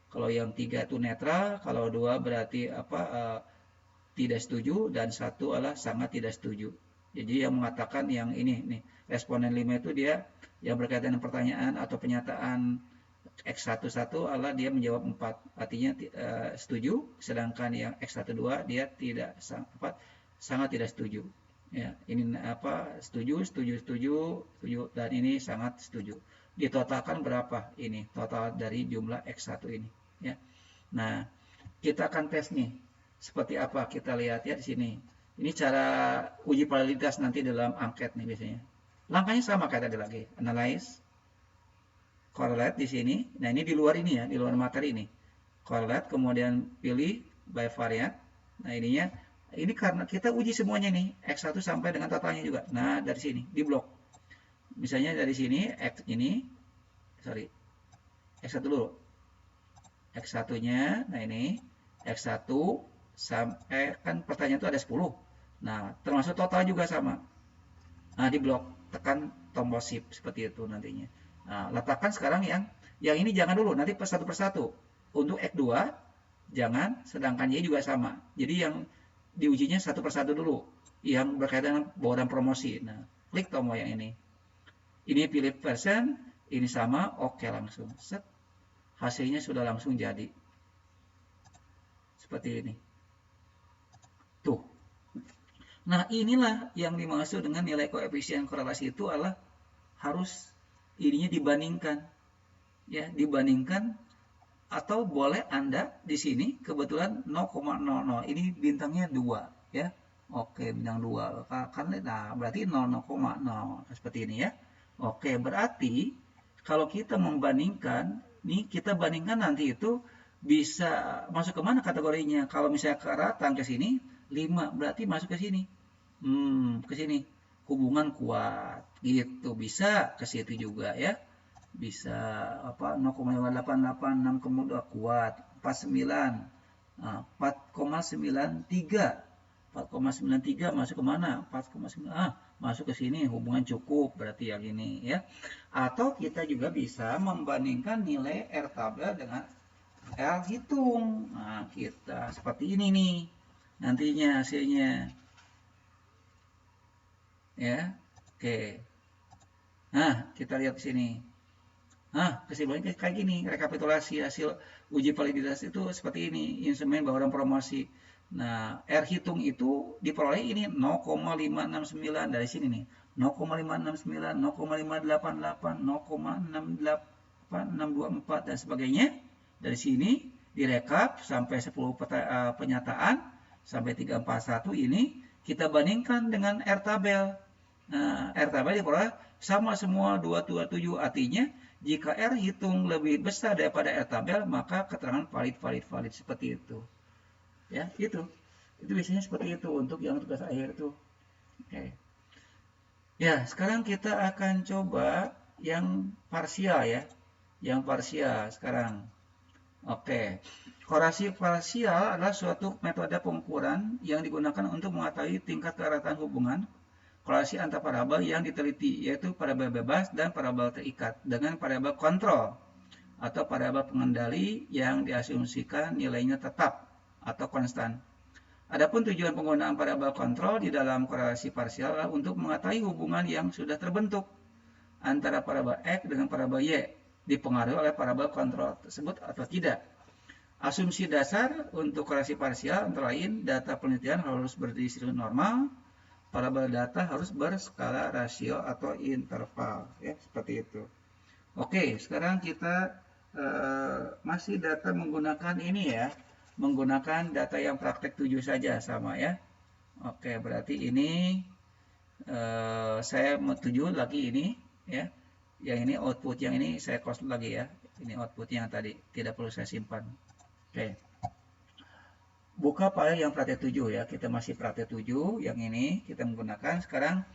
Kalau yang 3 itu netral, kalau 2 berarti tidak setuju dan 1 adalah sangat tidak setuju. Jadi yang mengatakan yang ini nih, responden 5 itu dia yang berkaitan dengan pertanyaan atau penyataan X11 adalah dia menjawab 4, artinya setuju, sedangkan yang X12 dia tidak sangat tidak setuju. Ya, ini setuju dan ini sangat setuju. Ditotalkan berapa ini? Total dari jumlah X1 ini, ya. Nah, kita akan tes nih. Seperti apa? Kita lihat ya di sini. Ini cara uji validitas nanti dalam angket nih biasanya. Langkahnya sama kayak tadi lagi. Analyze, correlate di sini. Nah, ini di luar ini ya, di luar materi ini. Correlate, kemudian pilih by variant. Nah, ini karena kita uji semuanya nih, X1 sampai dengan totalnya juga. Nah, dari sini, di blok. Misalnya dari sini, X1 dulu. X1-nya, nah ini, X1 sampai, kan pertanyaan itu ada 10. Nah, termasuk total juga sama. Nah, di blok, tekan tombol shift, seperti itu nantinya. Nah, letakkan sekarang yang ini jangan dulu, nanti satu persatu. Untuk X2, jangan, sedangkan Y juga sama. Jadi yang diujinya satu persatu dulu, yang berkaitan dengan bawaan promosi. Nah, klik tombol yang ini. Ini pilih persen, ini sama, oke langsung. Set. Hasilnya sudah langsung jadi. Seperti ini. Tuh. Nah, inilah yang dimaksud dengan nilai koefisien korelasi itu adalah harus ininya dibandingkan. Ya, dibandingkan atau boleh Anda di sini kebetulan 0,00. Ini bintangnya 2, ya. Oke, bintang 2. Nah, berarti 0,0. Seperti ini ya. Oke, berarti kalau kita membandingkan, nih kita bandingkan nanti itu bisa masuk ke mana kategorinya? Kalau misalnya ke ratan ke sini 5, berarti masuk ke sini. Ke sini. Hubungan kuat gitu. Bisa ke situ juga ya. Bisa 0,588 6,2 kuat. 49. Nah, 4,93. 4,93 masuk ke mana? 4,9. Masuk ke sini, hubungan cukup berarti yang ini ya. Atau kita juga bisa membandingkan nilai R tabel dengan R hitung. Nah, kita seperti ini nih nantinya hasilnya. Ya. Oke. Nah, kita lihat di sini. Nah, kesimpulannya kayak gini, rekapitulasi hasil uji validitas itu seperti ini, instrumen bawaan promosi. Nah, R hitung itu diperoleh ini 0,569 dari sini nih. 0,569, 0,588, 0,68624 dan sebagainya. Dari sini direkap sampai 10 penyataan sampai 341 ini kita bandingkan dengan R tabel. Nah, R tabel diperoleh sama semua 227, artinya jika R hitung lebih besar daripada R tabel, maka keterangan valid seperti itu. Ya, itu biasanya seperti itu untuk yang tugas akhir itu. Oke. Ya, sekarang kita akan coba yang parsial ya. Yang parsial sekarang. Oke. Korelasi parsial adalah suatu metode pengukuran yang digunakan untuk mengetahui tingkat keratan hubungan korelasi antar parabel yang diteliti, yaitu parabel bebas dan parabel terikat dengan parabel kontrol atau parabel pengendali yang diasumsikan nilainya tetap atau konstan. Adapun tujuan penggunaan variabel kontrol di dalam korelasi parsial adalah untuk mengetahui hubungan yang sudah terbentuk antara variabel X dengan variabel Y dipengaruhi oleh variabel kontrol tersebut atau tidak. Asumsi dasar untuk korelasi parsial antara lain data penelitian harus berdistribusi normal, variabel data harus berskala rasio atau interval, ya seperti itu. Oke, sekarang kita masih data menggunakan ini ya, menggunakan data yang praktek 7 saja sama ya. Oke, berarti ini saya mau 7 lagi ini ya. Yang ini output, yang ini saya close lagi ya. Ini output yang tadi, tidak perlu saya simpan. Oke. Buka file yang praktek 7 ya. Kita masih praktek 7, yang ini kita menggunakan. Sekarang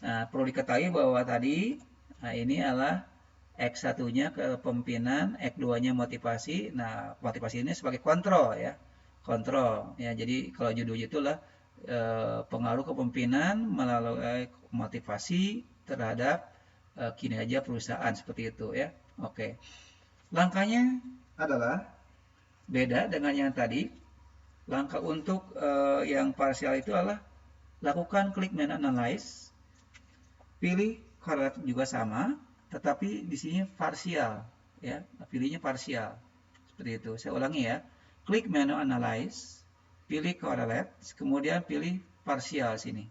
perlu diketahui bahwa tadi ini adalah X1-nya kepemimpinan, X2-nya motivasi. Nah, motivasi ini sebagai kontrol ya. Kontrol ya. Jadi kalau judulnya itulah pengaruh kepemimpinan melalui motivasi terhadap kinerja perusahaan seperti itu ya. Oke. Langkahnya adalah beda dengan yang tadi. Langkah untuk yang parsial itu adalah lakukan klik menu analyze, pilih correlate juga sama, tetapi di sini parsial ya, pilihnya parsial seperti itu. Saya ulangi ya, klik menu analyze, pilih correlate, kemudian pilih parsial sini,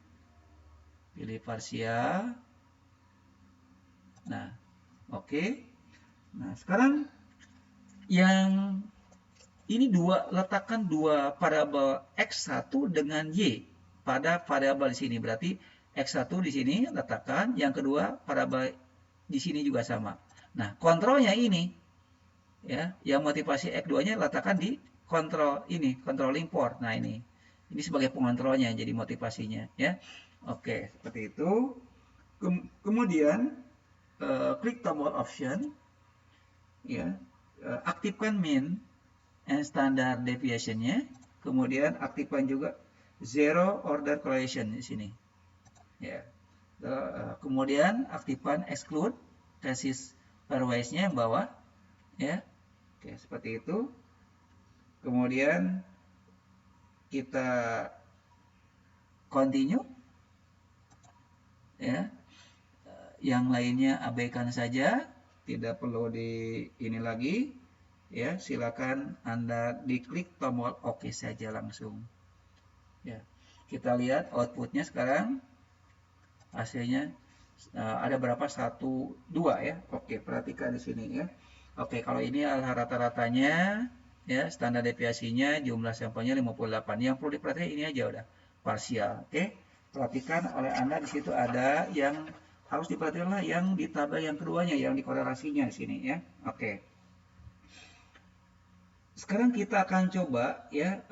pilih parsial. Nah, oke. Nah, sekarang yang ini letakkan dua variabel X1 dengan Y pada variabel di sini. Berarti X1 di sini letakkan, yang kedua variabel di sini juga sama. Nah, kontrolnya ini ya, yang motivasi X2-nya letakkan di kontrol ini, kontrol import. Nah, ini sebagai pengontrolnya jadi motivasinya ya. Oke, seperti itu. Kemudian klik tombol option ya, aktifkan mean and standard deviation-nya, kemudian aktifkan juga zero order correlation di sini ya. Kemudian aktifkan exclude thesis pairwise-nya yang bawah ya. Oke, seperti itu. Kemudian kita continue ya. Yang lainnya abaikan saja, tidak perlu di ini lagi ya. Silakan Anda diklik tombol oke saja langsung ya. Kita lihat outputnya sekarang, hasilnya ada berapa? 1, 2 ya. Oke, perhatikan di sini ya. Oke, kalau ini adalah rata-ratanya ya, standar deviasinya, jumlah sampelnya 58. Yang perlu diperhatikan ini aja udah parsial. Oke, perhatikan oleh Anda di situ ada yang harus diperhatikan lah, yang di tabel yang keduanya, yang di korelasinya di sini ya. Oke. Sekarang kita akan coba ya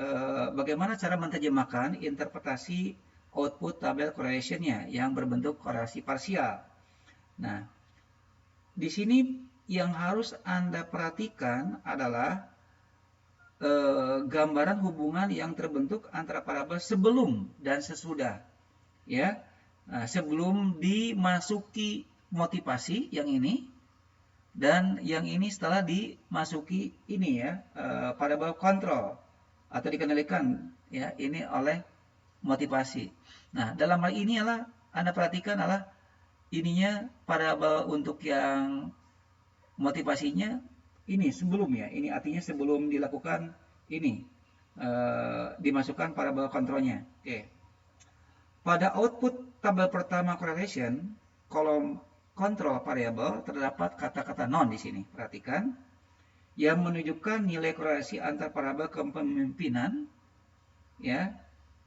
bagaimana cara menerjemahkan interpretasi output tabel correlation-nya yang berbentuk korelasi parsial. Nah, di sini yang harus Anda perhatikan adalah gambaran hubungan yang terbentuk antara variabel sebelum dan sesudah ya. Nah, sebelum dimasuki motivasi yang ini, dan yang ini setelah dimasuki ini ya, variabel kontrol atau dikendalikan ya ini oleh motivasi. Nah, dalam hal ini adalah Anda perhatikan adalah ininya variabel untuk yang motivasinya ini sebelum ya. Ini artinya sebelum dilakukan ini dimasukkan variabel kontrolnya. Oke. Pada output tabel pertama correlation, kolom kontrol variabel terdapat kata-kata non di sini. Perhatikan, yang menunjukkan nilai korelasi antar variabel kepemimpinan ya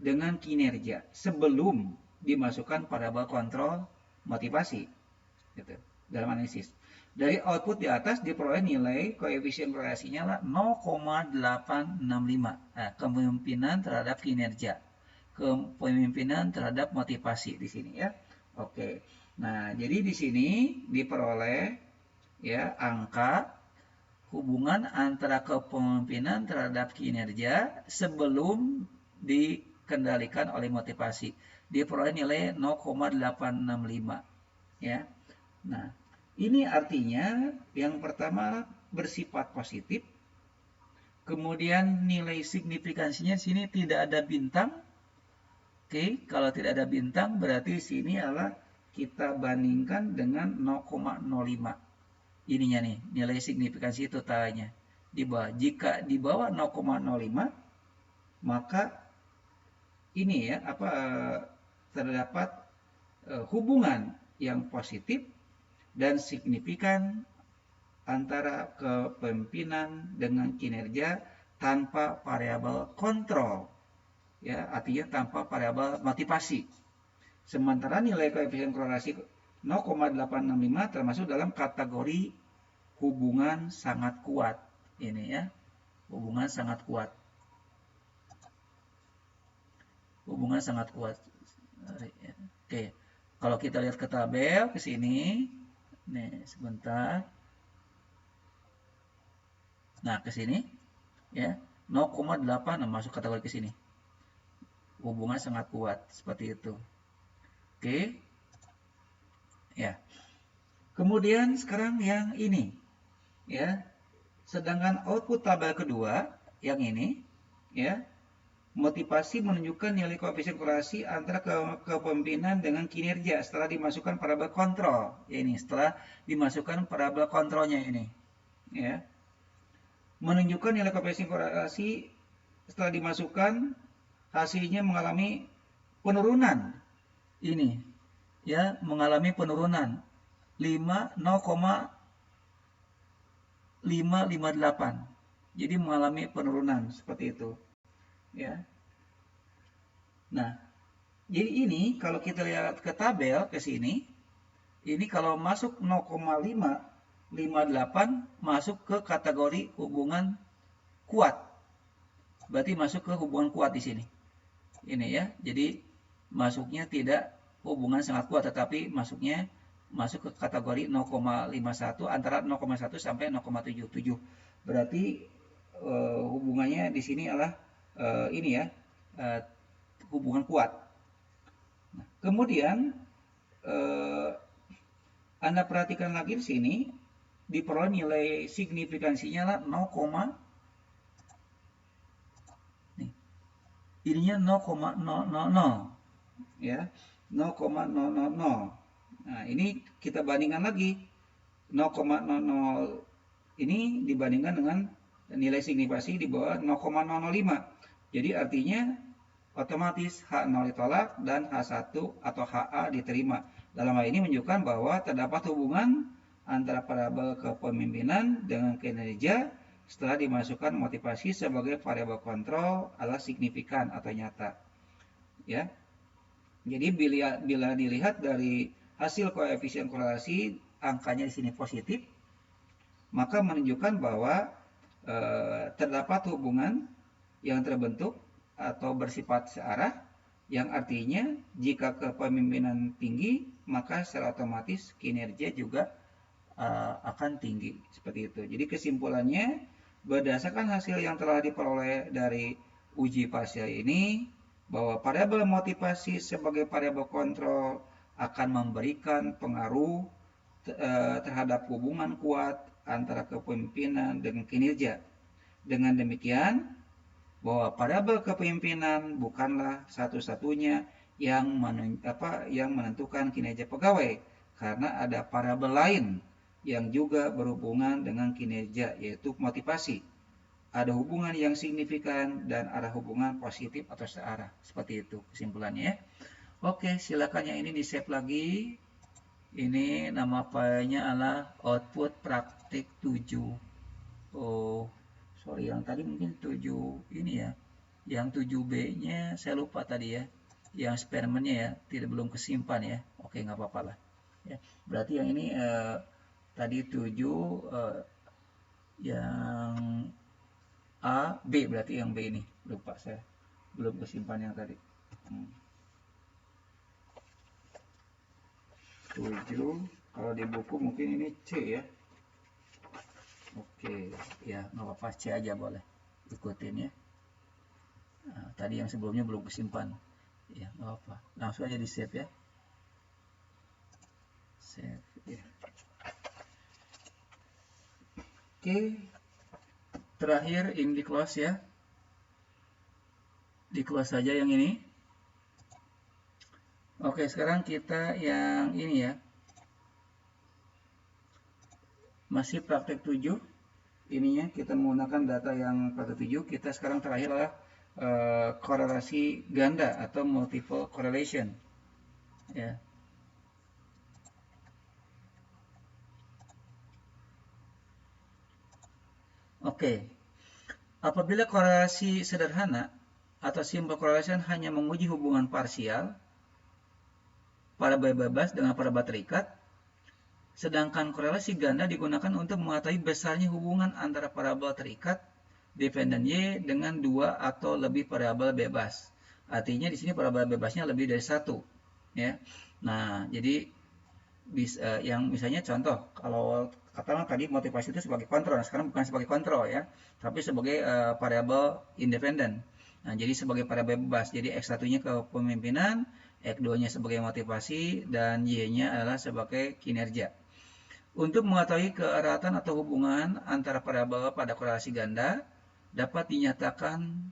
dengan kinerja sebelum dimasukkan variabel kontrol motivasi. Gitu, dalam analisis. Dari output di atas diperoleh nilai koefisien korelasinya lah 0,865. Nah, kepemimpinan terhadap kinerja, kepemimpinan terhadap motivasi di sini ya. Oke. Nah, jadi di sini diperoleh ya angka hubungan antara kepemimpinan terhadap kinerja sebelum dikendalikan oleh motivasi. Diperoleh nilai 0,865 ya. Nah, ini artinya yang pertama bersifat positif, Kemudian nilai signifikansinya di sini tidak ada bintang. Oke, kalau tidak ada bintang berarti sini adalah kita bandingkan dengan 0,05. Ininya nih, nilai signifikansi totalnya di bawah. Jika di bawah 0,05, maka ini ya terdapat hubungan yang positif dan signifikan antara kepemimpinan dengan kinerja tanpa variabel kontrol, ya artinya tanpa variabel motivasi. Sementara nilai koefisien korelasi 0,865 termasuk dalam kategori hubungan sangat kuat. Ini ya, hubungan sangat kuat. Hubungan sangat kuat. Oke, kalau kita lihat ke tabel ke sini, nih sebentar. Nah, ke sini ya, 0,8 masuk kategori ke sini. Hubungan sangat kuat seperti itu. Oke. Ya. Kemudian sekarang yang ini ya. Sedangkan output tabel kedua yang ini ya, motivasi menunjukkan nilai koefisien korelasi antara kepemimpinan dengan kinerja setelah dimasukkan variabel kontrol. Ya, ini setelah dimasukkan variabel kontrolnya ini ya. Menunjukkan nilai koefisien korelasi setelah dimasukkan hasilnya mengalami penurunan. Ini ya, mengalami penurunan 0,558. Jadi mengalami penurunan seperti itu ya. Nah, jadi ini kalau kita lihat ke tabel ke sini, ini kalau masuk 0,558 masuk ke kategori hubungan kuat. Berarti masuk ke hubungan kuat di sini. Ini ya. Jadi masuknya tidak hubungan sangat kuat, tetapi masuknya masuk ke kategori 0,51 antara 0,1 sampai 0,77. Berarti hubungannya di sini adalah ini ya, hubungan kuat. Nah, kemudian Anda perhatikan lagi di sini, diperoleh nilai signifikansinya lah 0, nih, ininya 0,000 ya, 0,000. Nah, ini kita bandingkan lagi 0,00 ini dibandingkan dengan nilai signifikasi di bawah 0,005. Jadi artinya otomatis H0 ditolak dan H1 atau HA diterima. Dalam hal ini menunjukkan bahwa terdapat hubungan antara variabel kepemimpinan dengan kinerja setelah dimasukkan motivasi sebagai variabel kontrol adalah signifikan atau nyata. Ya. Jadi bila dilihat dari hasil koefisien korelasi angkanya di sini positif, maka menunjukkan bahwa terdapat hubungan yang terbentuk atau bersifat searah, yang artinya jika kepemimpinan tinggi maka secara otomatis kinerja juga akan tinggi seperti itu. Jadi kesimpulannya, berdasarkan hasil yang telah diperoleh dari uji parsial ini, bahwa variabel motivasi sebagai variabel kontrol akan memberikan pengaruh terhadap hubungan kuat antara kepemimpinan dengan kinerja. Dengan demikian, bahwa variabel kepemimpinan bukanlah satu-satunya yang menentukan kinerja pegawai, karena ada variabel lain yang juga berhubungan dengan kinerja, yaitu motivasi. Ada hubungan yang signifikan dan ada hubungan positif atau searah. Seperti itu kesimpulannya ya. Oke, silakan yang ini di-save lagi. Ini nama filenya adalah output praktik 7. Oh, sorry, yang tadi mungkin 7 ini ya. Yang 7B-nya saya lupa tadi ya. Yang eksperimennya ya, belum kesimpan ya. Oke, nggak apa-apa lah. Ya, berarti yang ini tadi 7 yang A, B, berarti yang B ini. Lupa saya. Belum kesimpan yang tadi. 7, kalau di buku mungkin ini C ya. Oke, ya nggak apa-apa, C aja boleh. Ikutin ya. Nah, tadi yang sebelumnya belum kesimpan. Ya, nggak apa-apa. Langsung aja di save ya. Save ya. Oke. terakhir ini di close ya. Di close saja yang ini. Oke, sekarang kita yang ini ya. Masih praktek 7. Ininya kita menggunakan data yang praktek 7. Kita sekarang terakhir adalah korelasi ganda atau multiple correlation. Ya. Oke. Apabila korelasi sederhana atau simple correlation hanya menguji hubungan parsial parabol bebas dengan parabol terikat, sedangkan korelasi ganda digunakan untuk mengetahui besarnya hubungan antara parabol terikat dependen Y dengan dua atau lebih parabol bebas. Artinya di sini parabol bebasnya lebih dari satu, ya. Nah, jadi yang misalnya contoh, kalau katakanlah tadi motivasi itu sebagai kontrol, nah sekarang bukan sebagai kontrol ya, tapi sebagai variabel independen. Nah, jadi sebagai variabel bebas. Jadi X1-nya kepemimpinan, X2-nya sebagai motivasi, dan Y-nya adalah sebagai kinerja. Untuk mengetahui keeratan atau hubungan antara variabel pada korelasi ganda dapat dinyatakan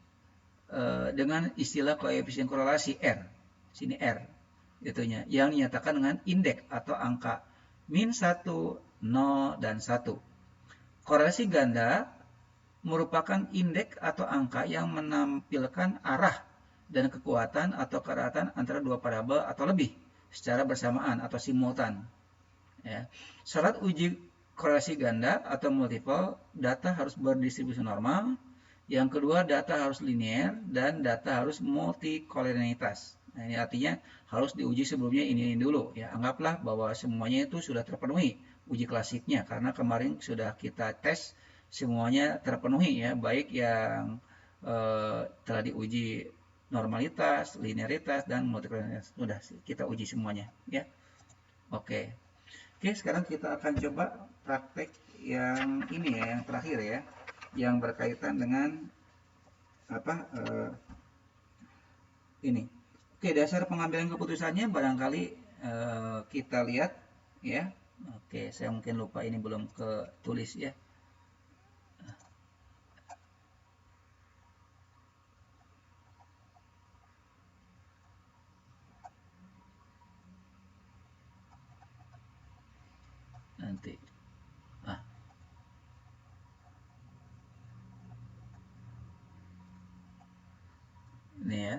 dengan istilah koefisien korelasi R. Sini R. Itunya, yang dinyatakan dengan indeks atau angka min 1, 0, dan 1. Korelasi ganda merupakan indeks atau angka yang menampilkan arah dan kekuatan atau keratan antara dua parabol atau lebih secara bersamaan atau simultan. Ya. Syarat uji korelasi ganda atau multiple, data harus berdistribusi normal. Yang kedua, data harus linear dan data harus multikolinitas. Nah, ini artinya harus diuji sebelumnya ini dulu. Ya, anggaplah bahwa semuanya itu sudah terpenuhi uji klasiknya karena kemarin sudah kita tes semuanya terpenuhi ya, baik yang telah diuji normalitas, linearitas, dan multikolinitas. Sudah kita uji semuanya ya. Oke. Oke, sekarang kita akan coba praktek yang ini ya, yang terakhir ya, yang berkaitan dengan apa ini. Oke, dasar pengambilan keputusannya barangkali kita lihat ya. Oke, saya mungkin lupa ini belum ketulis ya. Nanti. Ini ya.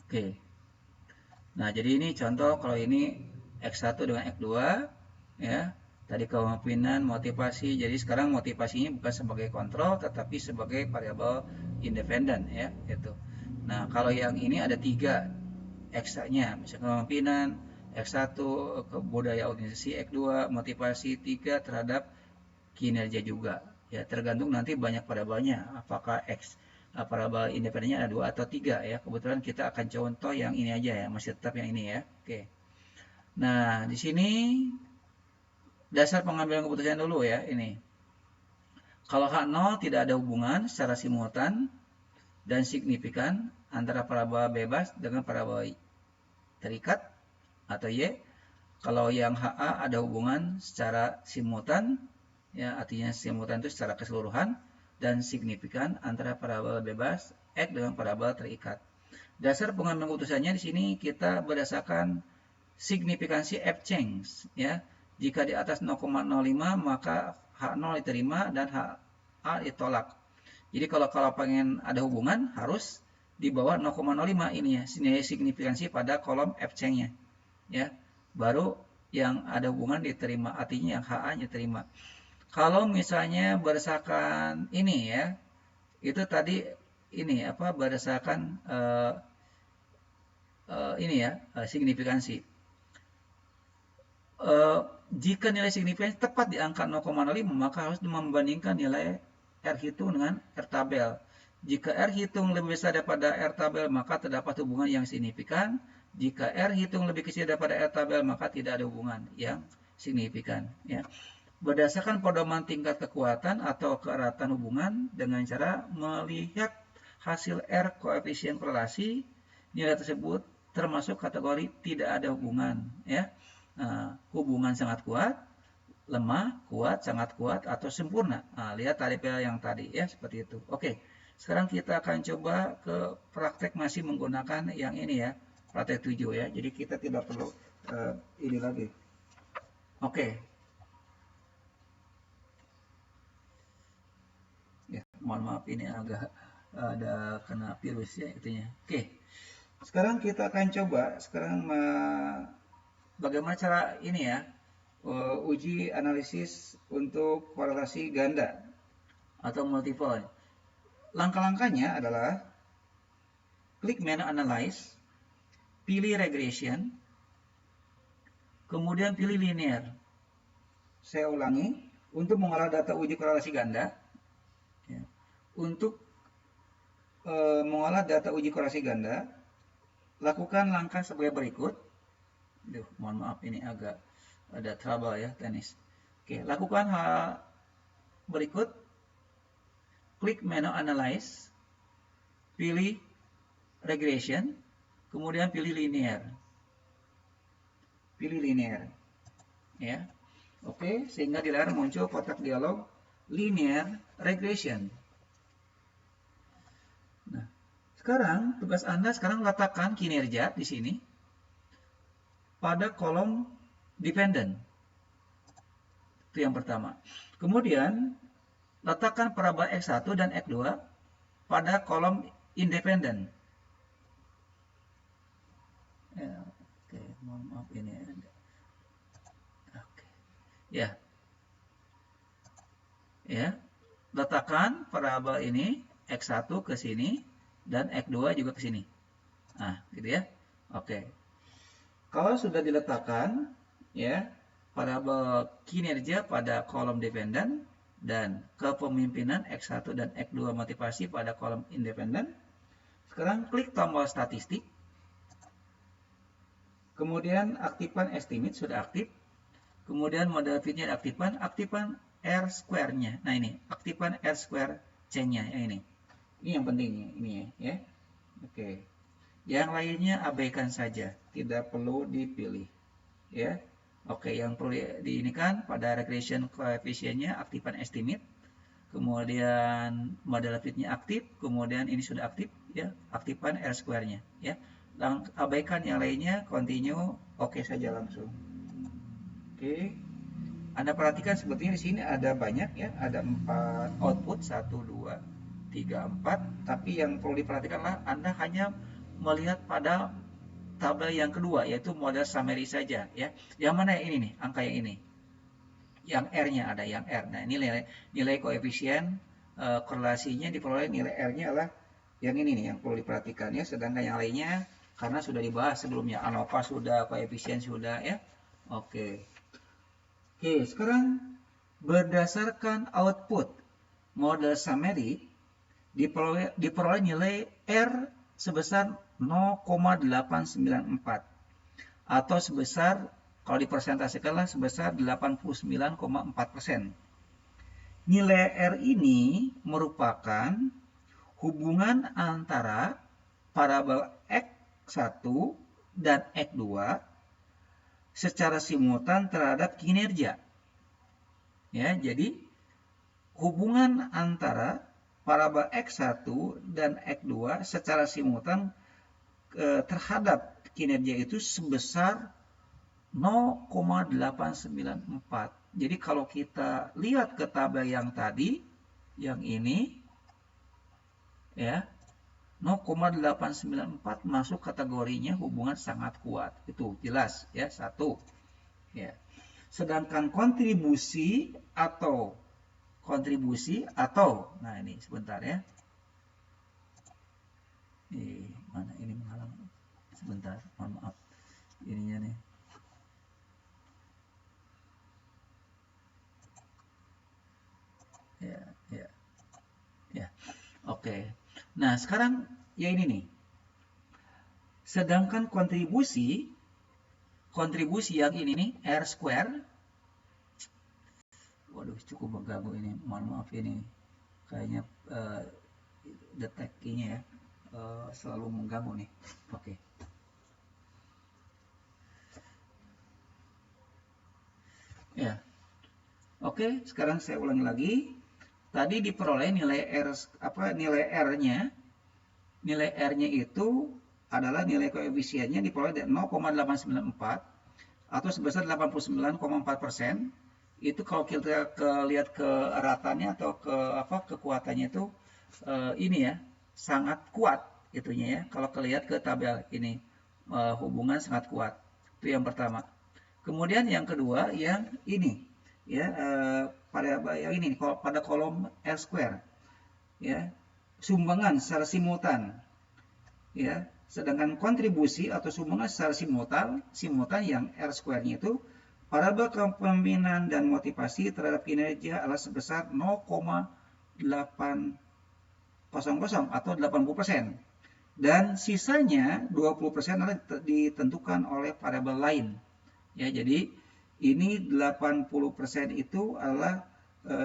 Oke. Nah, jadi ini contoh kalau ini X1 dengan X2 ya. Tadi kepemimpinan, motivasi. Jadi sekarang motivasinya bukan sebagai kontrol tetapi sebagai variabel independen ya, itu. Nah, kalau yang ini ada 3 X-nya, misalnya kepemimpinan, X1 ke budaya organisasi, X2 motivasi, 3 terhadap kinerja juga. Ya, tergantung nanti banyak variabelnya. Apakah X variabel independennya ada 2 atau 3 ya. Kebetulan kita akan contoh yang ini aja ya, masih tetap yang ini ya. Oke. Nah, di sini dasar pengambilan keputusan dulu ya, ini. Kalau H0 tidak ada hubungan secara simultan dan signifikan antara parabol bebas dengan parabol terikat atau Y. Kalau yang HA ada hubungan secara simultan, ya artinya simultan itu secara keseluruhan dan signifikan antara parabol bebas X dengan parabol terikat. Dasar pengambilan keputusannya di sini kita berdasarkan signifikansi F change ya. Jika di atas 0,05 maka H0 diterima dan HA ditolak. Jadi kalau pengen ada hubungan harus di bawah 0,05 ini ya, signifikansi pada kolom F change-nya. Ya. Baru yang ada hubungan diterima, artinya yang HA-nya diterima. Kalau misalnya berdasarkan ini ya, itu tadi ini apa berdasarkan ini ya, signifikansi. Jika nilai signifikansi tepat di angka 0,05 maka harus membandingkan nilai R hitung dengan R tabel. Jika R hitung lebih besar daripada R tabel maka terdapat hubungan yang signifikan. Jika R hitung lebih kecil daripada R tabel maka tidak ada hubungan yang signifikan. Ya. Berdasarkan pedoman tingkat kekuatan atau keeratan hubungan dengan cara melihat hasil R koefisien korelasi, nilai tersebut termasuk kategori tidak ada hubungan. Ya. Hubungan sangat kuat, lemah, kuat, sangat kuat, atau sempurna. Nah, lihat tarifnya yang tadi ya, seperti itu. Oke, sekarang kita akan coba ke praktek masih menggunakan yang ini ya, praktek 7 ya. Jadi kita tidak perlu ini lagi. Oke, ya, mohon maaf ini agak ada kena virus ya itunya. Oke, sekarang kita akan coba bagaimana cara ini ya, uji analisis untuk korelasi ganda atau multiple. Langkah-langkahnya adalah klik menu analyze, pilih regression, kemudian pilih linear. Saya ulangi, untuk mengolah data uji korelasi ganda, ya, untuk mengolah data uji korelasi ganda, lakukan langkah sebagai berikut. Mohon maaf ini agak ada trouble ya tenis. Oke, lakukan hal berikut. Klik menu analyze, pilih regression, kemudian pilih linear. Pilih linear. Ya. Oke, sehingga di layar muncul kotak dialog linear regression. Nah, sekarang tugas Anda sekarang letakkan kinerja di sini pada kolom dependent. Itu yang pertama. Kemudian letakkan parabola X1 dan X2 pada kolom independen. Ya, oke, mohon maaf ini ada. Oke. Ya. Ya. Letakkan parabola ini X1 ke sini dan X2 juga ke sini. Nah, gitu ya. Oke. Kalau sudah diletakkan ya, parabola kinerja pada kolom dependen dan kepemimpinan X1 dan X2 motivasi pada kolom independen. Sekarang klik tombol statistik. Kemudian aktifkan estimate, sudah aktif. Kemudian model fitnya aktifkan R square-nya. Nah ini, aktifkan R square chain-nya yang ini. Ini yang penting ini ya. Oke. Yang lainnya abaikan saja, tidak perlu dipilih. Ya. Oke, yang perlu diinikan pada regression koefisiennya aktifkan estimate. Kemudian model fitnya aktif, kemudian ini sudah aktif ya, aktifkan R square-nya ya. Abaikan yang lainnya, continue, oke saja langsung. Oke. Anda perhatikan sebetulnya di sini ada banyak ya, ada 4 output, 1 2 3 4, tapi yang perlu diperhatikanlah Anda hanya melihat pada tabel yang kedua yaitu model summary saja ya. Yang mana ini nih, angka yang ini. Yang R-nya ada yang R. Nah, ini nilai koefisien korelasinya diperoleh nilai R-nya adalah yang ini nih yang perlu diperhatikan ya. Sedangkan yang lainnya karena sudah dibahas sebelumnya, ANOVA sudah, koefisien sudah ya. Oke. Oke, sekarang berdasarkan output model summary diperoleh nilai R sebesar 0,894 atau sebesar, kalau dipersentasekanlah sebesar 89,4%. Nilai R ini merupakan hubungan antara parabola X1 dan X2 secara simultan terhadap kinerja. Ya, jadi hubungan antara parabola X1 dan X2 secara simultan terhadap kinerja itu sebesar 0,894. Jadi kalau kita lihat ke tabel yang tadi, yang ini ya, 0,894 masuk kategorinya hubungan sangat kuat. Itu jelas ya, satu. Ya. Sedangkan kontribusi atau nah ini sebentar ya. Mana ini menghalang. Sebentar, mohon maaf. Ininya nih. Ya. Oke. Nah, sekarang ya ini nih. Sedangkan kontribusi yang ini nih R square. Waduh, cukup mengganggu ini. Mohon maaf ini. Kayaknya deteknya ya selalu mengganggu nih. Oke. Ya. Oke, sekarang saya ulangi lagi. Tadi diperoleh nilai R nilai R-nya. Nilai R-nya itu adalah nilai koefisiennya diperoleh dari 0,894 atau sebesar 89,4%. Itu kalau kita lihat ke ratannya atau ke kekuatannya itu ini ya, sangat kuat itunya ya. Kalau lihat ke tabel ini hubungan sangat kuat. Itu yang pertama. Kemudian yang kedua yang ini ya, pada yang ini pada kolom R square ya, sumbangan secara simultan ya, sedangkan kontribusi atau sumbangan secara simultan yang R square-nya itu parabel kepemimpinan dan motivasi terhadap kinerja adalah sebesar 0,800 atau 80%. Dan sisanya 20% adalah ditentukan oleh variabel lain. Ya, jadi ini 80% itu adalah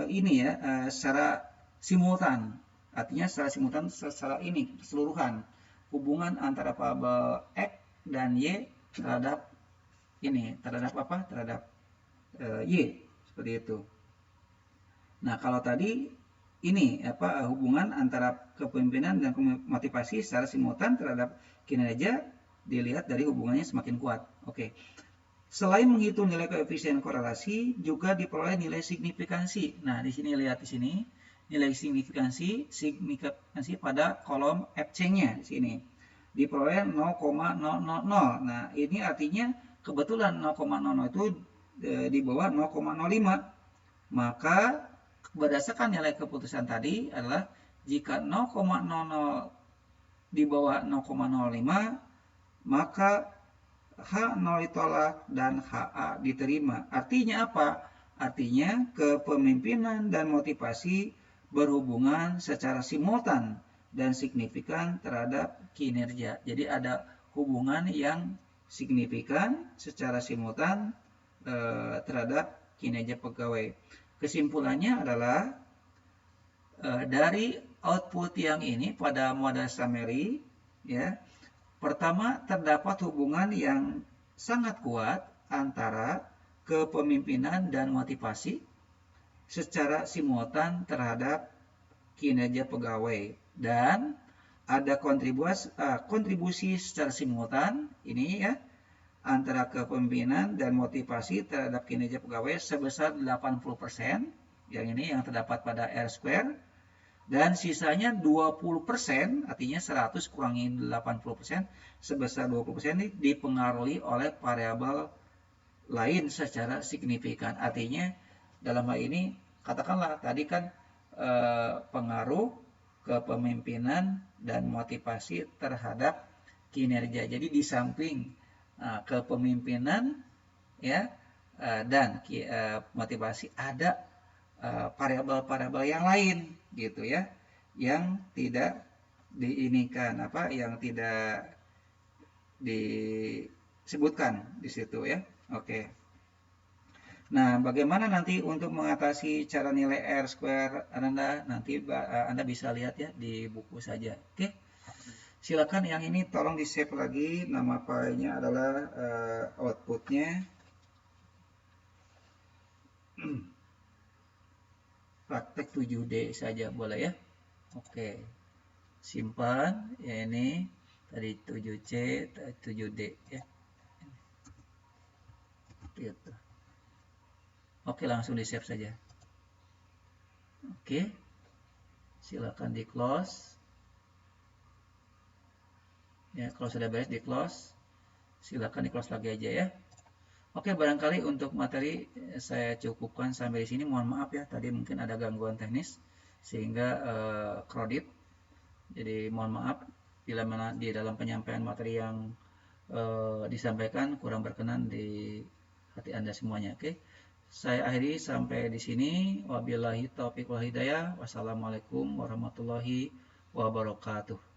ini ya, secara simultan. Artinya secara simultan secara ini keseluruhan hubungan antara variabel X dan Y terhadap ini, terhadap Y, seperti itu. Nah, kalau tadi ini hubungan antara kepemimpinan dan motivasi secara simultan terhadap kinerja dilihat dari hubungannya semakin kuat. Oke. Selain menghitung nilai koefisien korelasi, juga diperoleh nilai signifikansi. Nah, di sini lihat di sini nilai signifikansi pada kolom FC-nya di sini. Diperoleh 0,000. Nah, ini artinya kebetulan 0,00 itu di bawah 0,05. Maka berdasarkan nilai keputusan tadi adalah jika 0,00 di bawah 0,05, maka H0 ditolak dan HA diterima. Artinya apa? Artinya kepemimpinan dan motivasi berhubungan secara simultan dan signifikan terhadap kinerja. Jadi ada hubungan yang signifikan secara simultan terhadap kinerja pegawai. Kesimpulannya adalah dari output yang ini pada model summary ya, pertama terdapat hubungan yang sangat kuat antara kepemimpinan dan motivasi secara simultan terhadap kinerja pegawai, dan ada kontribusi secara simultan ini ya antara kepemimpinan dan motivasi terhadap kinerja pegawai sebesar 80%, yang ini yang terdapat pada R square, dan sisanya 20%, artinya 100 kurangi 80%, sebesar 20% ini dipengaruhi oleh variabel lain secara signifikan. Artinya dalam hal ini katakanlah tadi kan pengaruh kepemimpinan dan motivasi terhadap kinerja. Jadi di samping kepemimpinan ya dan motivasi ada variabel-variabel yang lain gitu ya, yang tidak diinikan yang tidak disebutkan di situ ya. Oke. Nah, bagaimana nanti untuk mengatasi cara nilai R square Anda, nanti Anda bisa lihat ya di buku saja. Oke. Silakan yang ini tolong di save lagi, nama filenya adalah outputnya praktek 7D saja boleh ya. Oke, simpan ya, ini tadi 7C 7D ya gitu. Oke, langsung di save saja. Oke, silakan di close ya. Kalau sudah beres di close, silakan di close lagi aja ya. Oke, barangkali untuk materi saya cukupkan sampai di sini. Mohon maaf ya, tadi mungkin ada gangguan teknis sehingga kredit. Jadi mohon maaf bila mana di dalam penyampaian materi yang disampaikan kurang berkenan di hati Anda semuanya. Oke, saya akhiri sampai di sini. Wabillahi taufiq wal hidayah. Wassalamualaikum warahmatullahi wabarakatuh.